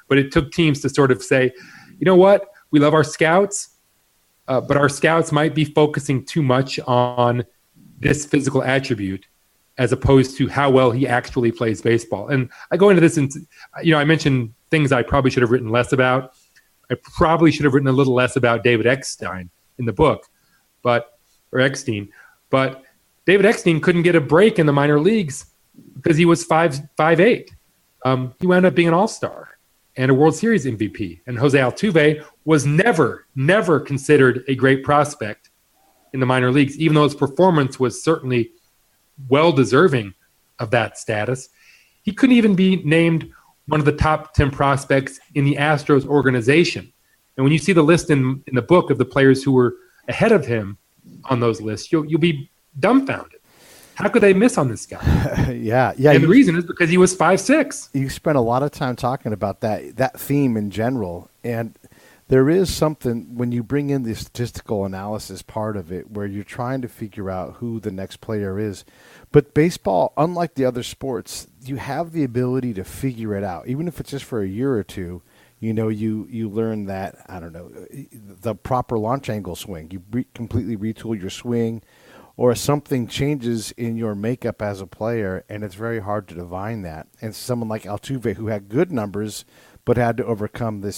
but it took teams to sort of say, you know what, we love our scouts, but our scouts might be focusing too much on this physical attribute as opposed to how well he actually plays baseball. And I go into this, and I mentioned things I probably should have written less about. I probably should have written a little less about David Eckstein in the book, but David Eckstein couldn't get a break in the minor leagues because he was 5'8". He wound up being an all-star and a World Series MVP. And Jose Altuve was never considered a great prospect in the minor leagues, even though his performance was certainly well deserving of that status. He couldn't even be named one of the top 10 prospects in the Astros organization. And when you see the list in the book of the players who were ahead of him on those lists, you'll be dumbfounded. How could they miss on this guy? Yeah. And the reason is because he was 5'6". You spent a lot of time talking about that theme in general, and there is something when you bring in the statistical analysis part of it where you're trying to figure out who the next player is. But baseball, unlike the other sports, you have the ability to figure it out. Even if it's just for a year or two, you learn that, I don't know, the proper launch angle swing. You completely retool your swing, or something changes in your makeup as a player, and it's very hard to divine that. And someone like Altuve, who had good numbers, but had to overcome the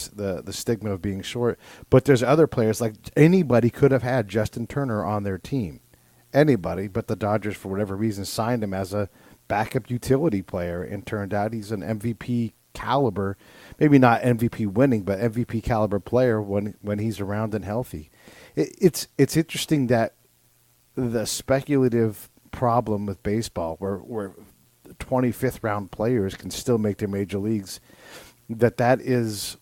stigma of being short. But there's other players, like anybody could have had Justin Turner on their team. Anybody, but the Dodgers, for whatever reason, signed him as a backup utility player, and turned out he's an MVP caliber, maybe not MVP winning, but MVP caliber player when he's around and healthy. It's interesting that the speculative problem with baseball, where 25th round players can still make their major leagues, that's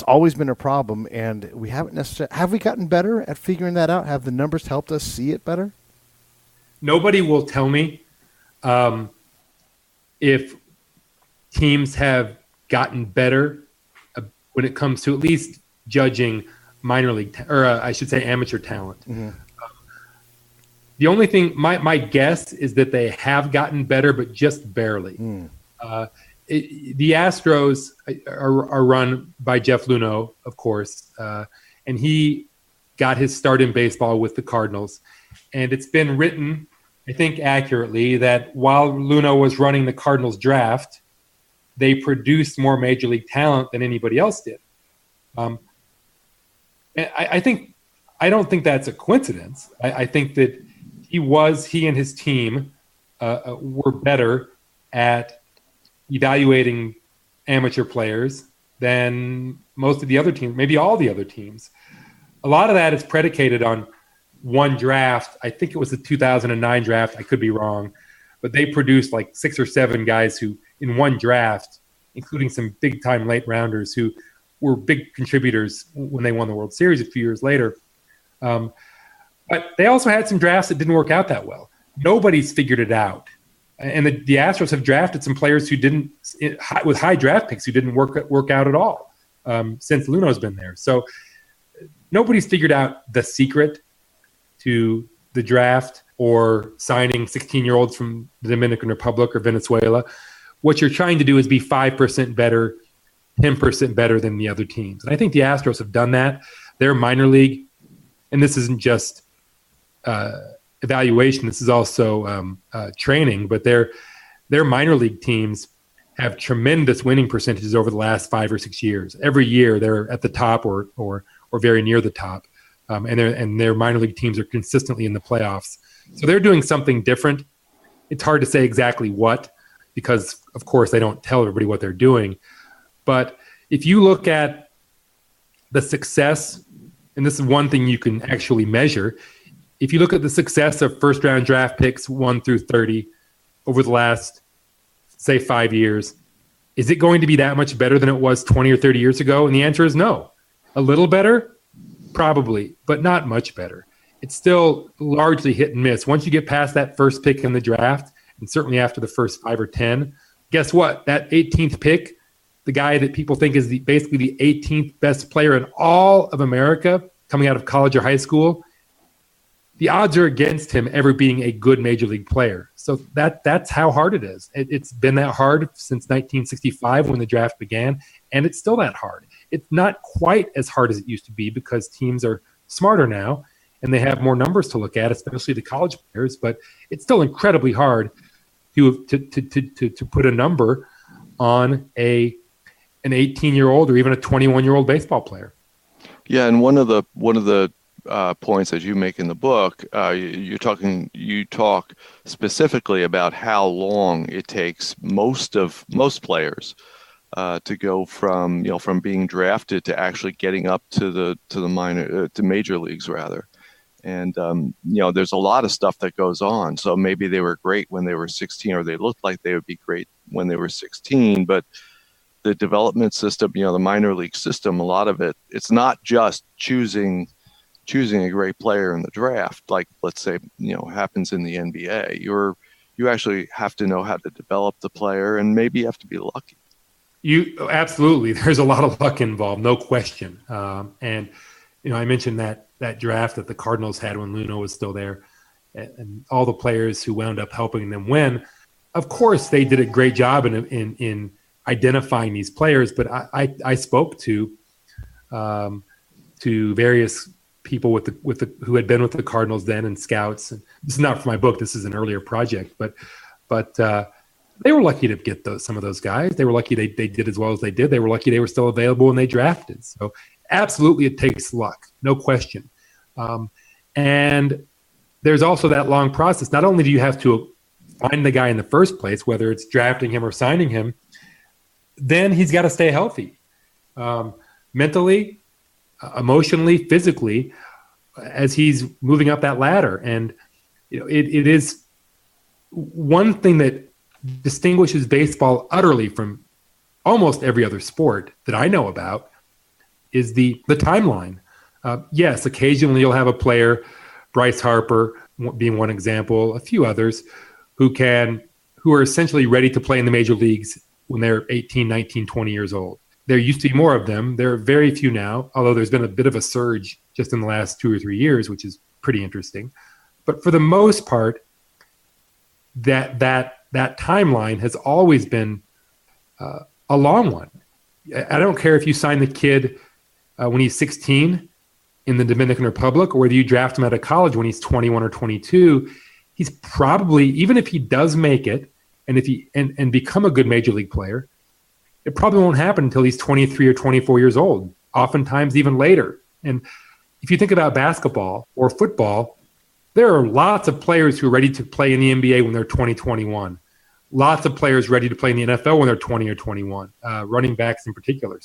always been a problem, and we haven't necessarily. Have we gotten better at figuring that out? Have the numbers helped us see it better? Nobody will tell me if teams have gotten better when it comes to at least judging minor league, I should say amateur talent. Mm-hmm. The only thing, my guess is that they have gotten better, but just barely. The Astros are run by Jeff Luhnow, of course, and he got his start in baseball with the Cardinals. And it's been written, I think accurately, that while Luhnow was running the Cardinals draft, they produced more major league talent than anybody else did. And I don't think that's a coincidence. I think that he and his team were better at evaluating amateur players than most of the other teams, maybe all the other teams. A lot of that is predicated on one draft. I think it was the 2009 draft. I could be wrong, but they produced like 6 or 7 guys who in one draft, including some big time late rounders who were big contributors when they won the World Series a few years later. But they also had some drafts that didn't work out that well. Nobody's figured it out. And the Astros have drafted some players who didn't, with high draft picks, who didn't work out at all since Luhnow's been there. So nobody's figured out the secret to the draft or signing 16-year-olds from the Dominican Republic or Venezuela. What you're trying to do is be 5% better, 10% better than the other teams. And I think the Astros have done that. Their minor league, and this isn't just evaluation, this is also training, but their minor league teams have tremendous winning percentages over the last 5 or 6 years. Every year they're at the top or very near the top. And their minor league teams are consistently in the playoffs. So they're doing something different. It's hard to say exactly what, because of course they don't tell everybody what they're doing. But if you look at the success, and this is one thing you can actually measure, if you look at the success of first round draft picks 1 through 30 over the last, say, 5 years, is it going to be that much better than it was 20 or 30 years ago? And the answer is no. A little better? Probably, but not much better. It's still largely hit and miss. Once you get past that first pick in the draft, and certainly after the first 5 or 10, guess what? That 18th pick, the guy that people think is basically the 18th best player in all of America coming out of college or high school, the odds are against him ever being a good major league player. So that's how hard it is. It's been that hard since 1965 when the draft began, and it's still that hard. It's not quite as hard as it used to be because teams are smarter now and they have more numbers to look at, especially the college players. But it's still incredibly hard to put a number on an 18-year-old or even a 21-year-old baseball player. Yeah, and one of the points that you make in the book, you talk specifically about how long it takes most players to go from being drafted to actually getting up to the major leagues rather. And there's a lot of stuff that goes on. So maybe they were great when they were 16, or they looked like they would be great when they were 16, but the development system, the minor league system, a lot of it, it's not just choosing a great player in the draft, like let's say, happens in the NBA. You actually have to know how to develop the player, and maybe you have to be lucky. Absolutely. There's a lot of luck involved, no question. And I mentioned that draft that the Cardinals had when Luhnow was still there, and all the players who wound up helping them win. Of course, they did a great job in identifying these players. But I spoke to various people who had been with the Cardinals then, and scouts. And this is not for my book. This is an earlier project, but they were lucky to get some of those guys. They were lucky they did as well as they did. They were lucky they were still available when they drafted. So absolutely it takes luck, no question. And there's also that long process. Not only do you have to find the guy in the first place, whether it's drafting him or signing him, then he's got to stay healthy, mentally, emotionally, physically, as he's moving up that ladder. And it is one thing that distinguishes baseball utterly from almost every other sport that I know about is the timeline. Yes, occasionally you'll have a player, Bryce Harper being one example, a few others, who are essentially ready to play in the major leagues when they're 18, 19, 20 years old. There used to be more of them. There are very few now, although there's been a bit of a surge just in the last 2 or 3 years, which is pretty interesting. But for the most part, that timeline has always been a long one. I don't care if you sign the kid when he's 16 in the Dominican Republic, or whether you draft him out of college when he's 21 or 22. He's probably, even if he does make it and if he and become a good major league player, it probably won't happen until he's 23 or 24 years old, oftentimes even later. And if you think about basketball or football, there are lots of players who are ready to play in the NBA when they're 20, 21. Lots of players ready to play in the NFL when they're 20 or 21, running backs in particular,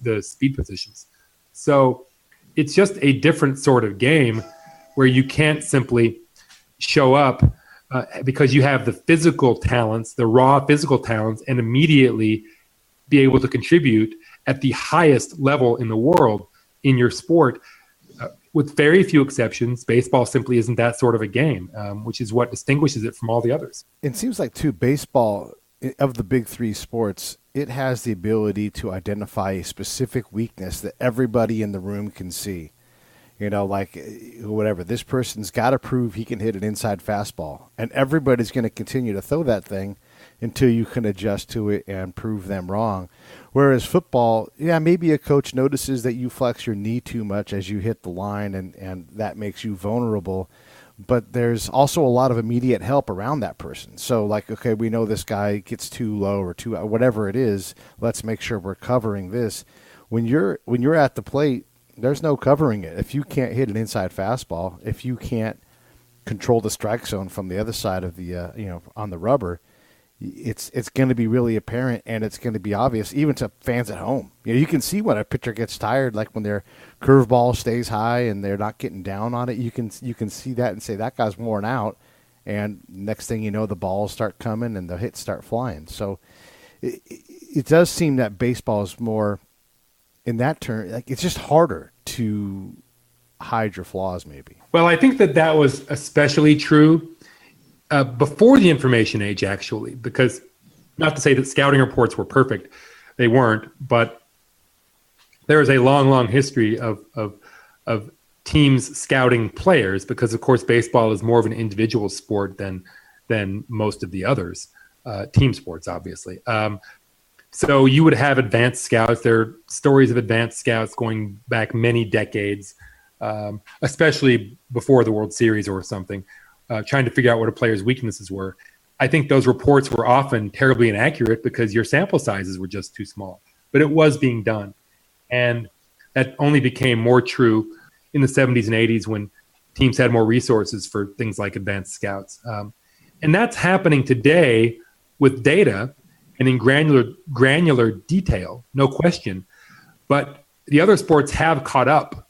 the speed positions. So it's just a different sort of game where you can't simply show up because you have the physical talents, the raw physical talents, and immediately be able to contribute at the highest level in the world in your sport. With very few exceptions, baseball simply isn't that sort of a game, which is what distinguishes it from all the others. It seems like, too, baseball, of the big three sports, it has the ability to identify a specific weakness that everybody in the room can see. You know, like whatever, this person's got to prove he can hit an inside fastball, and everybody's going to continue to throw that thing until you can adjust to it and prove them wrong. Whereas football, yeah, maybe a coach notices that you flex your knee too much as you hit the line, and that makes you vulnerable. But there's also a lot of immediate help around that person. So, like, okay, we know this guy gets too low or too whatever it is. Let's make sure we're covering this. When you're at the plate, there's no covering it. If you can't hit an inside fastball, if you can't control the strike zone from the other side of the on the rubber, it's going to be really apparent, and it's going to be obvious even to fans at home. You know, you can see when a pitcher gets tired, like when their curveball stays high and they're not getting down on it. You can see that and say that guy's worn out, and next thing you know, the balls start coming and the hits start flying. So it does seem that baseball is more in that term. Like, it's just harder to hide your flaws, maybe. Well, I think that was especially true before the information age, actually, because not to say that scouting reports were perfect, they weren't, but there is a long, long history of teams scouting players because, of course, baseball is more of an individual sport than most of the others, team sports, obviously. So you would have advanced scouts. There are stories of advanced scouts going back many decades, especially before the World Series or something, trying to figure out what a player's weaknesses were. I think those reports were often terribly inaccurate because your sample sizes were just too small. But it was being done. And that only became more true in the 70s and 80s when teams had more resources for things like advanced scouts. And that's happening today with data and in granular detail, no question. But the other sports have caught up.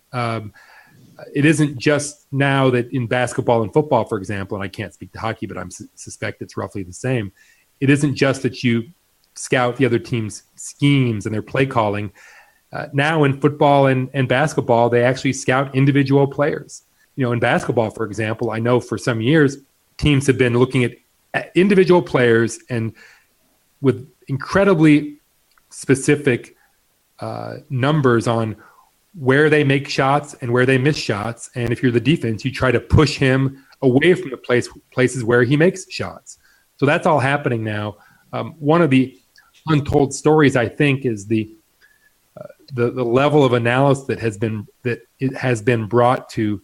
It isn't just now that in basketball and football, for example, and I can't speak to hockey, but I suspect it's roughly the same. It isn't just that you scout the other team's schemes and their play calling. Now in football and basketball, they actually scout individual players. You know, in basketball, for example, I know for some years, teams have been looking at individual players and with incredibly specific numbers on where they make shots and where they miss shots. And if you're the defense, you try to push him away from the places where he makes shots. So that's all happening now. One of the untold stories, I think, is the level of analysis that has been brought to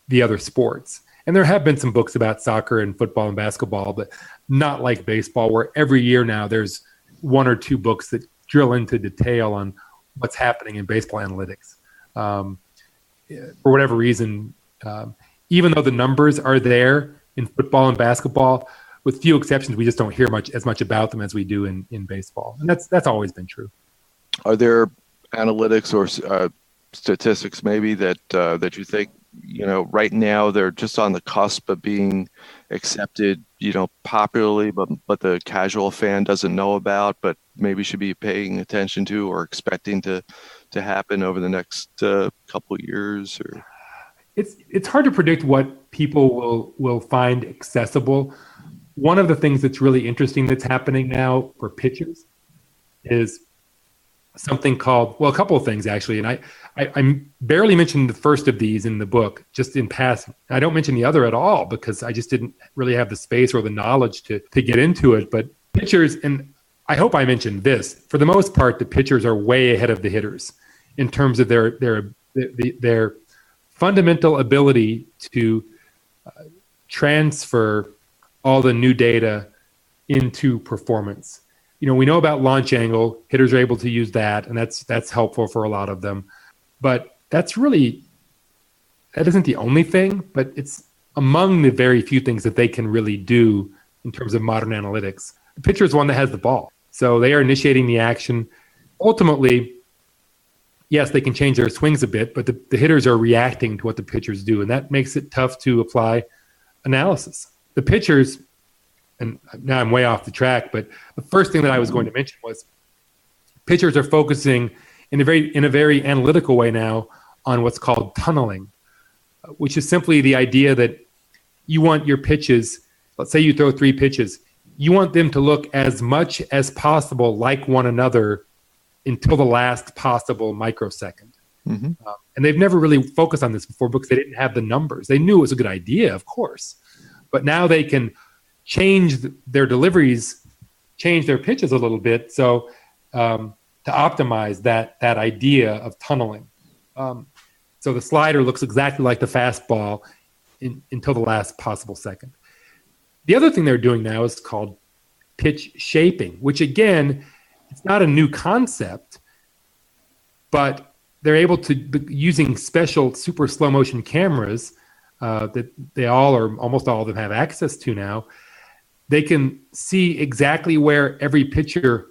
the other sports. And there have been some books about soccer and football and basketball, but not like baseball, where every year now there's one or two books that drill into detail on what's happening in baseball analytics. For whatever reason, even though the numbers are there in football and basketball, with few exceptions, we just don't hear as much about them as we do in baseball. And that's always been true. Are there analytics or statistics maybe that you think, right now they're just on the cusp of being accepted, popularly, but the casual fan doesn't know about, but maybe should be paying attention to or expecting to happen over the next couple of years? Or it's hard to predict what people will find accessible. One of the things that's really interesting that's happening now for pitchers is something called, well, a couple of things actually. And I barely mentioned the first of these in the book, just in passing. I don't mention the other at all because I just didn't really have the space or the knowledge to get into it. But pitchers, and I hope I mentioned this, for the most part, the pitchers are way ahead of the hitters in terms of their fundamental ability to transfer all the new data into performance. We know about launch angle. Hitters are able to use that, and that's helpful for a lot of them. But that isn't the only thing, but it's among the very few things that they can really do in terms of modern analytics. The pitcher is one that has the ball. So they are initiating the action. Ultimately, yes, they can change their swings a bit, but the hitters are reacting to what the pitchers do, and that makes it tough to apply analysis. The pitchers, and now I'm way off the track, but the first thing that I was going to mention was pitchers are focusing in a very analytical way now on what's called tunneling, which is simply the idea that you want your pitches, let's say you throw 3 pitches, you want them to look as much as possible like one another until the last possible microsecond. Mm-hmm. And they've never really focused on this before because they didn't have the numbers. They knew it was a good idea, of course, but now they can change their deliveries, change their pitches a little bit, so to optimize that idea of tunneling. So the slider looks exactly like the fastball until the last possible second. The other thing they're doing now is called pitch shaping, which again, it's not a new concept, but they're able to, using special super slow motion cameras that they all or almost all of them have access to now, they can see exactly where every pitcher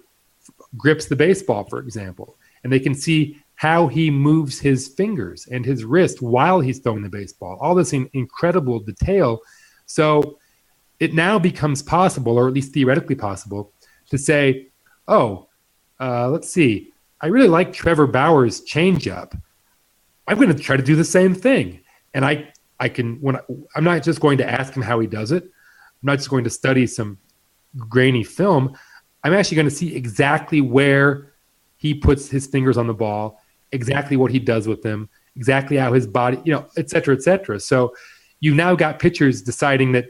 grips the baseball, for example, and they can see how he moves his fingers and his wrist while he's throwing the baseball, all this in incredible detail. So it now becomes possible, or at least theoretically possible, to say, let's see, I really like Trevor Bauer's changeup. I'm going to try to do the same thing. And I'm not just going to ask him how he does it. I'm not just going to study some grainy film. I'm actually going to see exactly where he puts his fingers on the ball, exactly what he does with them, exactly how his body, et cetera, et cetera. So you've now got pitchers deciding that,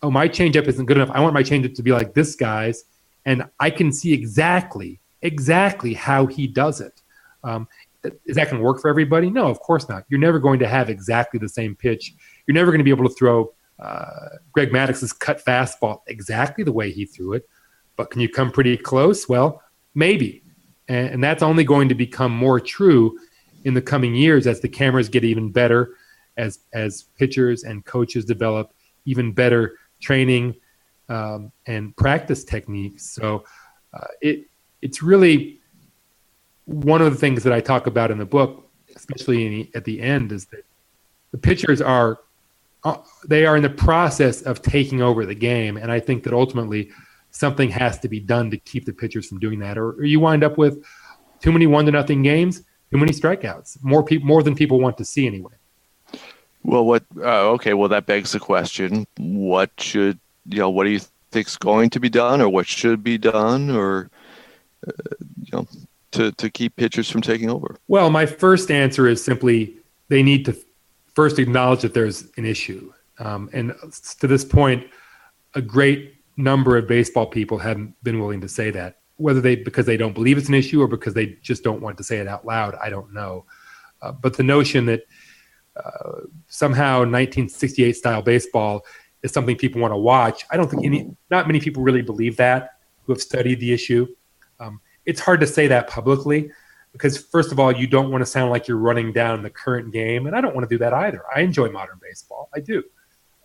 my changeup isn't good enough. I want my changeup to be like this guy's, and I can see exactly how he does it. Is that going to work for everybody? No, of course not. You're never going to have exactly the same pitch. You're never going to be able to throw Greg Maddox's cut fastball exactly the way he threw it, but can you come pretty close? Well, maybe. And that's only going to become more true in the coming years as the cameras get even better, as pitchers and coaches develop even better training and practice techniques. So it's really one of the things that I talk about in the book, especially at the end, is that the pitchers are in the process of taking over the game. And I think that ultimately something has to be done to keep the pitchers from doing that, or you wind up with too many 1-0 games, too many strikeouts, more than people want to see anyway. Well, that begs the question: what do you think's going to be done, or what should be done, or to keep pitchers from taking over? Well, my first answer is simply they need to first acknowledge that there's an issue, and to this point, a great number of baseball people haven't been willing to say that, because they don't believe it's an issue or because they just don't want to say it out loud. I don't know, but the notion that somehow 1968 style baseball is something people want to watch, I don't think not many people really believe that who have studied the issue. It's hard to say that publicly because, first of all, you don't want to sound like you're running down the current game, and I don't want to do that either. I enjoy modern baseball. I do.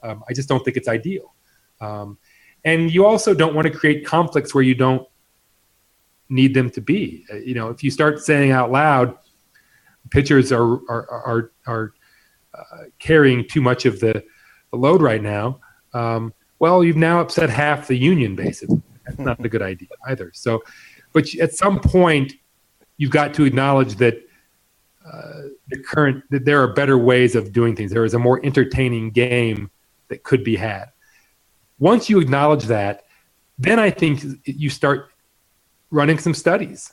I just don't think it's ideal. And you also don't want to create conflicts where you don't need them to be. If you start saying out loud, pitchers are carrying too much of the load right now, well, you've now upset half the union, basically. That's not a good idea either. So, but at some point, you've got to acknowledge that that there are better ways of doing things. There is a more entertaining game that could be had. Once you acknowledge that, then I think you start running some studies.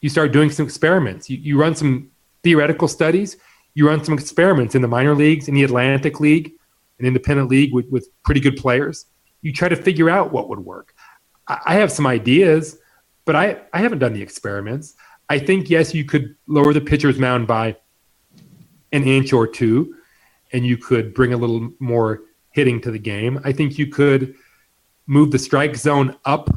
you start doing some experiments. You run some theoretical studies. You run some experiments in the minor leagues, in the Atlantic League, an independent league with pretty good players. You try to figure out what would work. I have some ideas, but I haven't done the experiments. I think, yes, you could lower the pitcher's mound by an inch or two, and you could bring a little more hitting to the game. I think you could move the strike zone up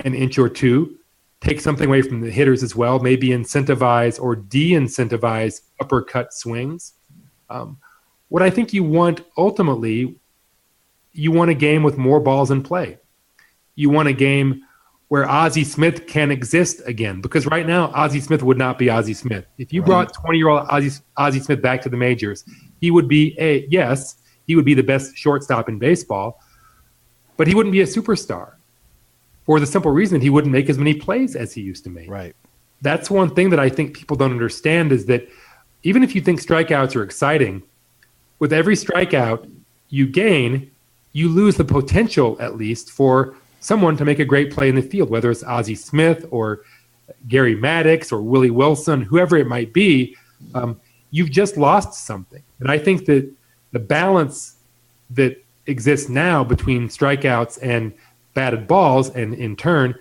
an inch or two, take something away from the hitters as well, maybe incentivize or de-incentivize uppercut swings. What I think you want ultimately, you want a game with more balls in play. You want a game where Ozzie Smith can exist again, because right now Ozzie Smith would not be Ozzie Smith. If you brought 20-year-old Ozzie Smith back to the majors, he would be he would be the best shortstop in baseball, but he wouldn't be a superstar for the simple reason that he wouldn't make as many plays as he used to make. Right. That's one thing that I think people don't understand, is that even if you think strikeouts are exciting, with every strikeout you gain, you lose the potential, at least, for someone to make a great play in the field, whether it's Ozzie Smith or Gary Maddox or Willie Wilson, whoever it might be. You've just lost something. And I think that the balance that exists now between strikeouts and batted balls, and in turn,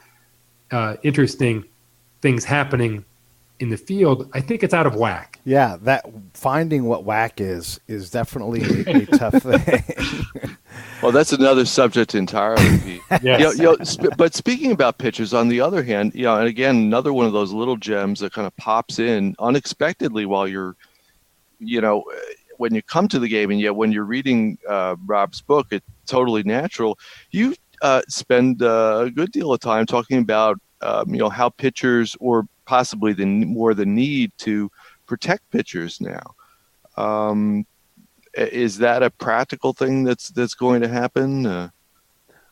interesting things happening in the field, I think it's out of whack. Yeah, that finding what whack is definitely a tough thing. Well, that's another subject entirely, Pete. Yes. But speaking about pitchers, on the other hand, and again, another one of those little gems that kind of pops in unexpectedly while you're, when you come to the game, and yet when you're reading Rob's book, it's totally natural. You spend a good deal of time talking about, how pitchers, or possibly the need to protect pitchers now. Is that a practical thing that's going to happen?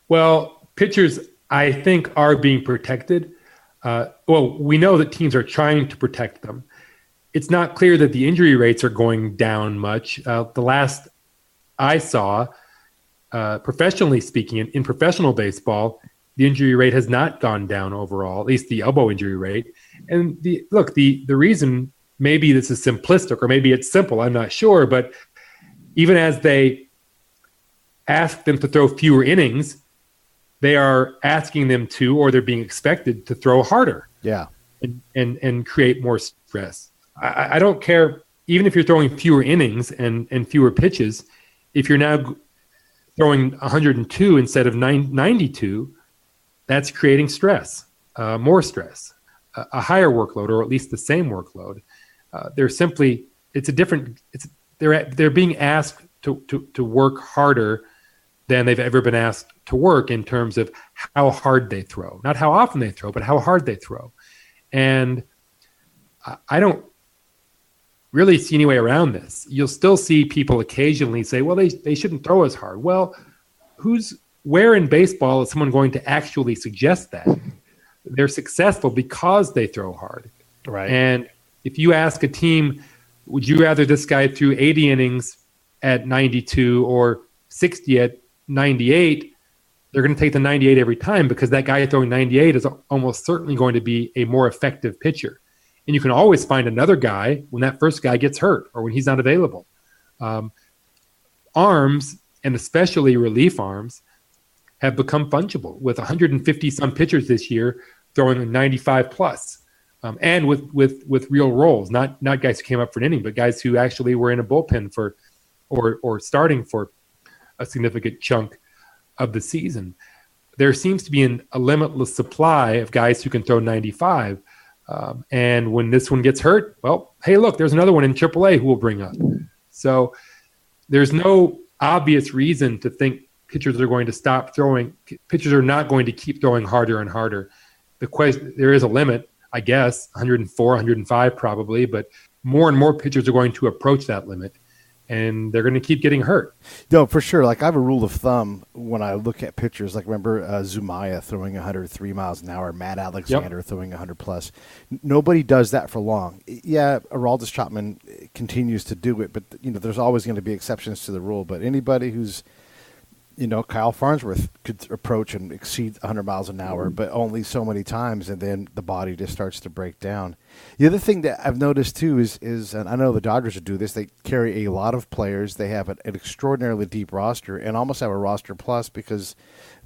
Well, pitchers, I think, are being protected. We know that teams are trying to protect them. It's not clear that the injury rates are going down much. The last I saw, professionally speaking, in professional baseball, the injury rate has not gone down overall, at least the elbow injury rate. And the reason, maybe this is simplistic or maybe it's simple, I'm not sure, but even as they ask them to throw fewer innings, they are asking them to, or they're being expected to throw harder. Yeah. And create more stress. I don't care, even if you're throwing fewer innings and fewer pitches, if you're now throwing 102 instead of 92, that's creating stress, more stress, a higher workload, or at least the same workload. They're being asked to work harder than they've ever been asked to work in terms of how hard they throw, not how often they throw, but how hard they throw. And I don't really see any way around this. You'll still see people occasionally say, well, they shouldn't throw as hard. Well, where in baseball is someone going to actually suggest that? They're successful because they throw hard. Right. And if you ask a team, would you rather this guy threw 80 innings at 92 or 60 at 98? They're going to take the 98 every time, because that guy throwing 98 is almost certainly going to be a more effective pitcher. And you can always find another guy when that first guy gets hurt or when he's not available. Arms, and especially relief arms, have become fungible, with 150 some pitchers this year throwing 95 plus, and with real roles, not guys who came up for an inning, but guys who actually were in a bullpen for or starting for a significant chunk of the season. There seems to be a limitless supply of guys who can throw 95. And when this one gets hurt, well, hey, look, there's another one in AAA who will bring up. So there's no obvious reason to think pitchers are going to stop throwing. Pitchers are not going to keep throwing harder and harder. There is a limit, I guess, 104, 105 probably, but more and more pitchers are going to approach that limit, and they're going to keep getting hurt. No, for sure. Like, I have a rule of thumb when I look at pitchers. Like, remember Zumaya throwing 103 miles an hour, Matt Alexander throwing 100 plus. Nobody does that for long. Yeah, Aroldis Chapman continues to do it, but there's always going to be exceptions to the rule. But anybody who's Kyle Farnsworth could approach and exceed 100 miles an hour, but only so many times, and then the body just starts to break down. The other thing that I've noticed, too, is and I know the Dodgers would do this, they carry a lot of players. They have an extraordinarily deep roster and almost have a roster plus because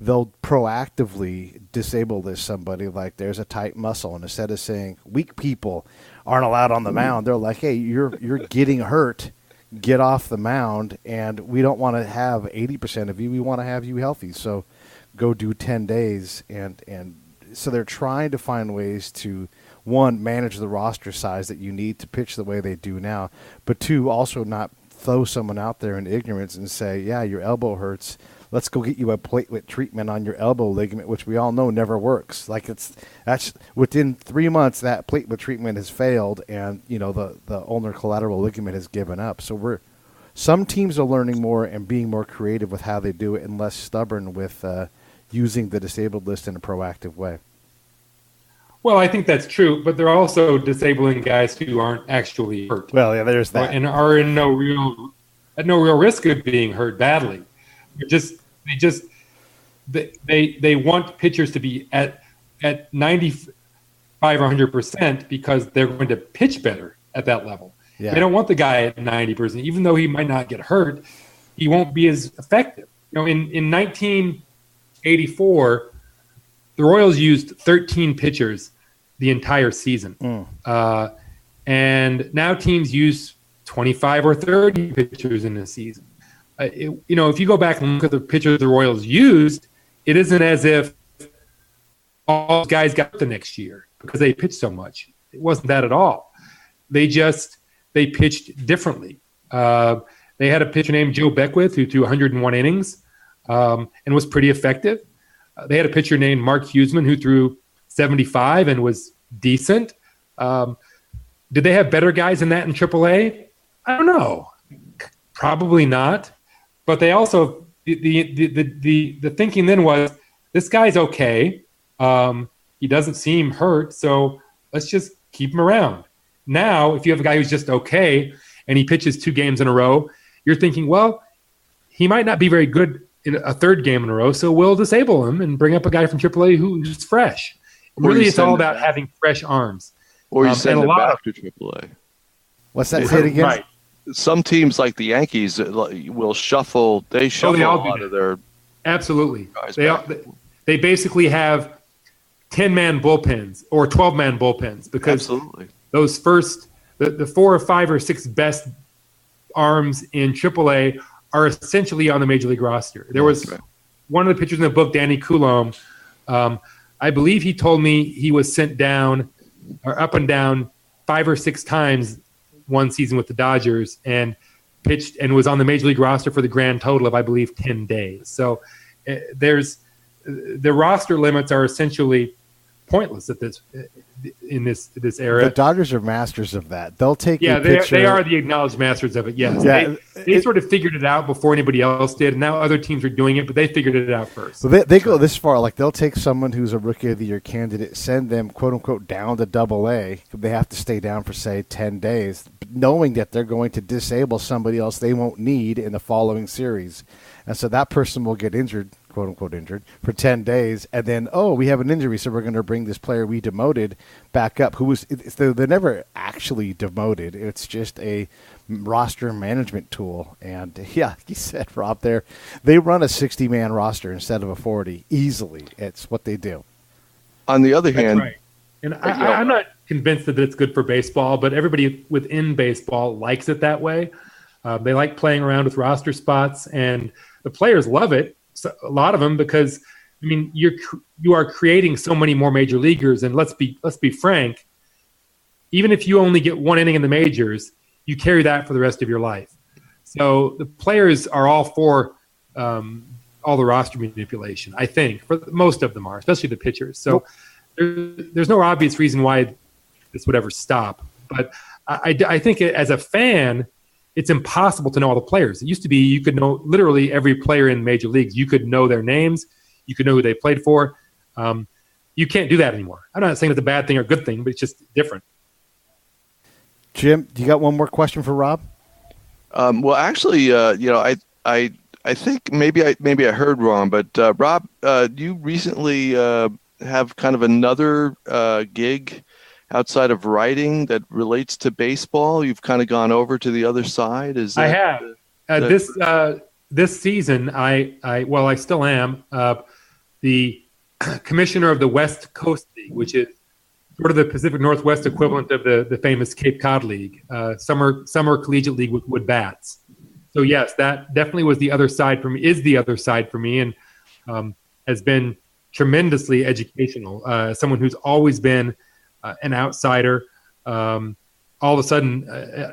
they'll proactively disable somebody like there's a tight muscle. And instead of saying weak people aren't allowed on the mound, they're like, hey, you're getting hurt. Get off the mound, and we don't want to have 80% of you. We want to have you healthy. So go do 10 days. And so they're trying to find ways to, one, manage the roster size that you need to pitch the way they do now, but two, also not throw someone out there in ignorance and say, yeah, your elbow hurts. Let's go get you a platelet treatment on your elbow ligament, which we all know never works. That's within 3 months that platelet treatment has failed, and the ulnar collateral ligament has given up. So some teams are learning more and being more creative with how they do it, and less stubborn with using the disabled list in a proactive way. Well, I think that's true, but they're also disabling guys who aren't actually hurt. Well, yeah, there's that, and are at no real risk of being hurt badly. They want pitchers to be at 95 or 100% because they're going to pitch better at that level. Yeah. They don't want the guy at 90%, even though he might not get hurt, he won't be as effective. In 1984, the Royals used 13 pitchers the entire season, and now teams use 25 or 30 pitchers in a season. If you go back and look at the pitchers the Royals used, it isn't as if all those guys got the next year because they pitched so much. It wasn't that at all. They pitched differently. They had a pitcher named Joe Beckwith who threw 101 innings and was pretty effective. They had a pitcher named Mark Huseman who threw 75 and was decent. Did they have better guys than that in AAA? I don't know. Probably not. But they also the thinking then was, this guy's okay. He doesn't seem hurt, so let's just keep him around. Now, if you have a guy who's just okay and he pitches 2 games in a row, you're thinking, well, he might not be very good in a third game in a row, so we'll disable him and bring up a guy from AAA who's fresh. Really, it's all about having fresh arms. Or you send him back to AAA. What's that? Say it again. Right. Some teams like the Yankees will shuffle. They shuffle a lot of their absolutely. They basically have 10-man bullpens or 12-man bullpens because those first the 4 or 5 or 6 best arms in AAA are essentially on the major league roster. There was one of the pitchers in the book, Danny Coulomb. I believe he told me he was sent down or up and down 5 or 6 times one season with the Dodgers and pitched and was on the major league roster for the grand total of, I believe, 10 days. So the roster limits are essentially pointless at this era. The Dodgers are masters of that. They'll take they are the acknowledged masters of it. Yes, they sort of figured it out before anybody else did, and now other teams are doing it, but they figured it out first. So they go this far. Like they'll take someone who's a Rookie of the Year candidate, send them quote unquote down to AA. They have to stay down for say 10 days, knowing that they're going to disable somebody else they won't need in the following series, and so that person will get injured, quote unquote injured, for 10 days, and then we have an injury, so we're going to bring this player we demoted back up. They're never actually demoted. It's just a roster management tool. And yeah, you said, Rob, they run a 60-man roster instead of a 40 easily. It's what they do. On the other hand, right. And I'm not convinced that it's good for baseball, but everybody within baseball likes it that way. They like playing around with roster spots, and the players love it. So a lot of them, because I mean, you are creating so many more major leaguers, and let's be frank. Even if you only get 1 inning in the majors, you carry that for the rest of your life. So the players are all for all the roster manipulation. I think for most of them are, especially the pitchers. So there's no obvious reason why this would ever stop. But I think as a fan, it's impossible to know all the players. It used to be you could know literally every player in major leagues. You could know their names. You could know who they played for. You can't do that anymore. I'm not saying it's a bad thing or good thing, but it's just different. Jim, do you got one more question for Rob? Well, actually, I I think maybe I heard wrong, but Rob, you recently have kind of another gig outside of writing that relates to baseball. You've kind of gone over to the other side. I have this season. I still am the commissioner of the West Coast League, which is sort of the Pacific Northwest equivalent of the famous Cape Cod League, summer collegiate league with wood bats. So yes, that definitely was the other side for me. Is the other side for me, and has been tremendously educational. Someone who's always been an outsider. All of a sudden,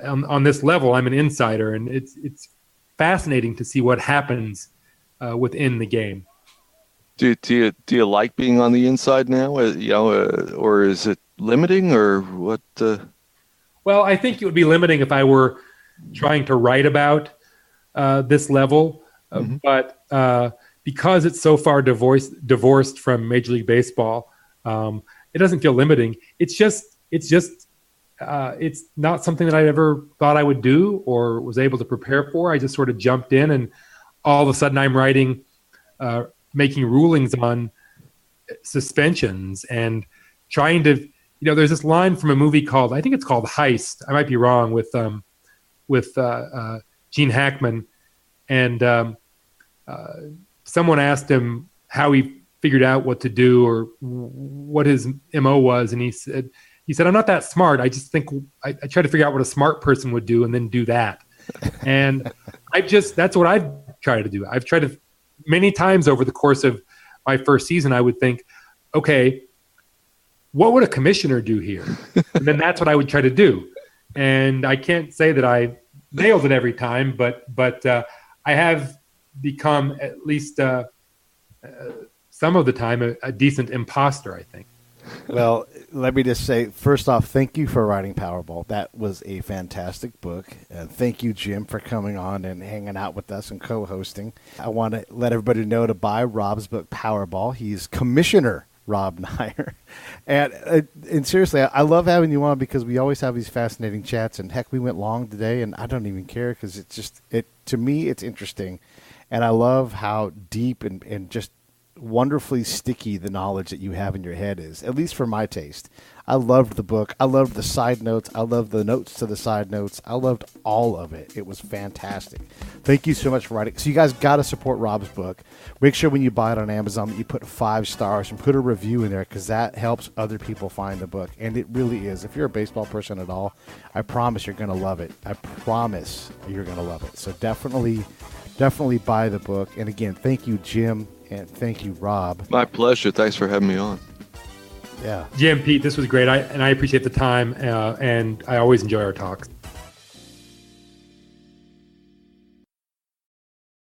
on this level, I'm an insider, and it's fascinating to see what happens within the game. Do you like being on the inside now? Or is it limiting, or what? Well, I think it would be limiting if I were trying to write about this level, but because it's so far divorced from Major League Baseball, it doesn't feel limiting. It's not something that I ever thought I would do or was able to prepare for. I just sort of jumped in, and all of a sudden I'm writing, making rulings on suspensions and trying to, there's this line from a movie called, I think it's called Heist. I might be wrong, with Gene Hackman. And someone asked him how he figured out what to do or what his MO was. And he said, I'm not that smart. I just think I try to figure out what a smart person would do and then do that. And that's what I've tried to do. I've tried to, many times over the course of my first season, I would think, okay, what would a commissioner do here? And then that's what I would try to do. And I can't say that I nailed it every time, but I have become, at least some of the time, a decent imposter, I think. Well, let me just say, first off, thank you for writing Powerball. That was a fantastic book. Thank you, Jim, for coming on and hanging out with us and co-hosting. I want to let everybody know to buy Rob's book, Powerball. He's Commissioner Rob Neyer. And seriously, I love having you on because we always have these fascinating chats. And heck, we went long today, and I don't even care because it's just, to me, it's interesting. And I love how deep and just wonderfully sticky the knowledge that you have in your head is, at least for my taste. I loved the book. I loved the side notes. I loved the notes to the side notes. I loved all of it. It was fantastic. Thank you so much for writing. So you guys got to support Rob's book. Make sure when you buy it on Amazon that you put 5 stars and put a review in there, because that helps other people find the book. And it really is. If you're a baseball person at all, I promise you're going to love it. I promise you're going to love it. So definitely buy the book. And again, thank you, Jim. And thank you, Rob. My pleasure. Thanks for having me on. Yeah. Jim, Pete, this was great. I appreciate the time, and I always enjoy our talks.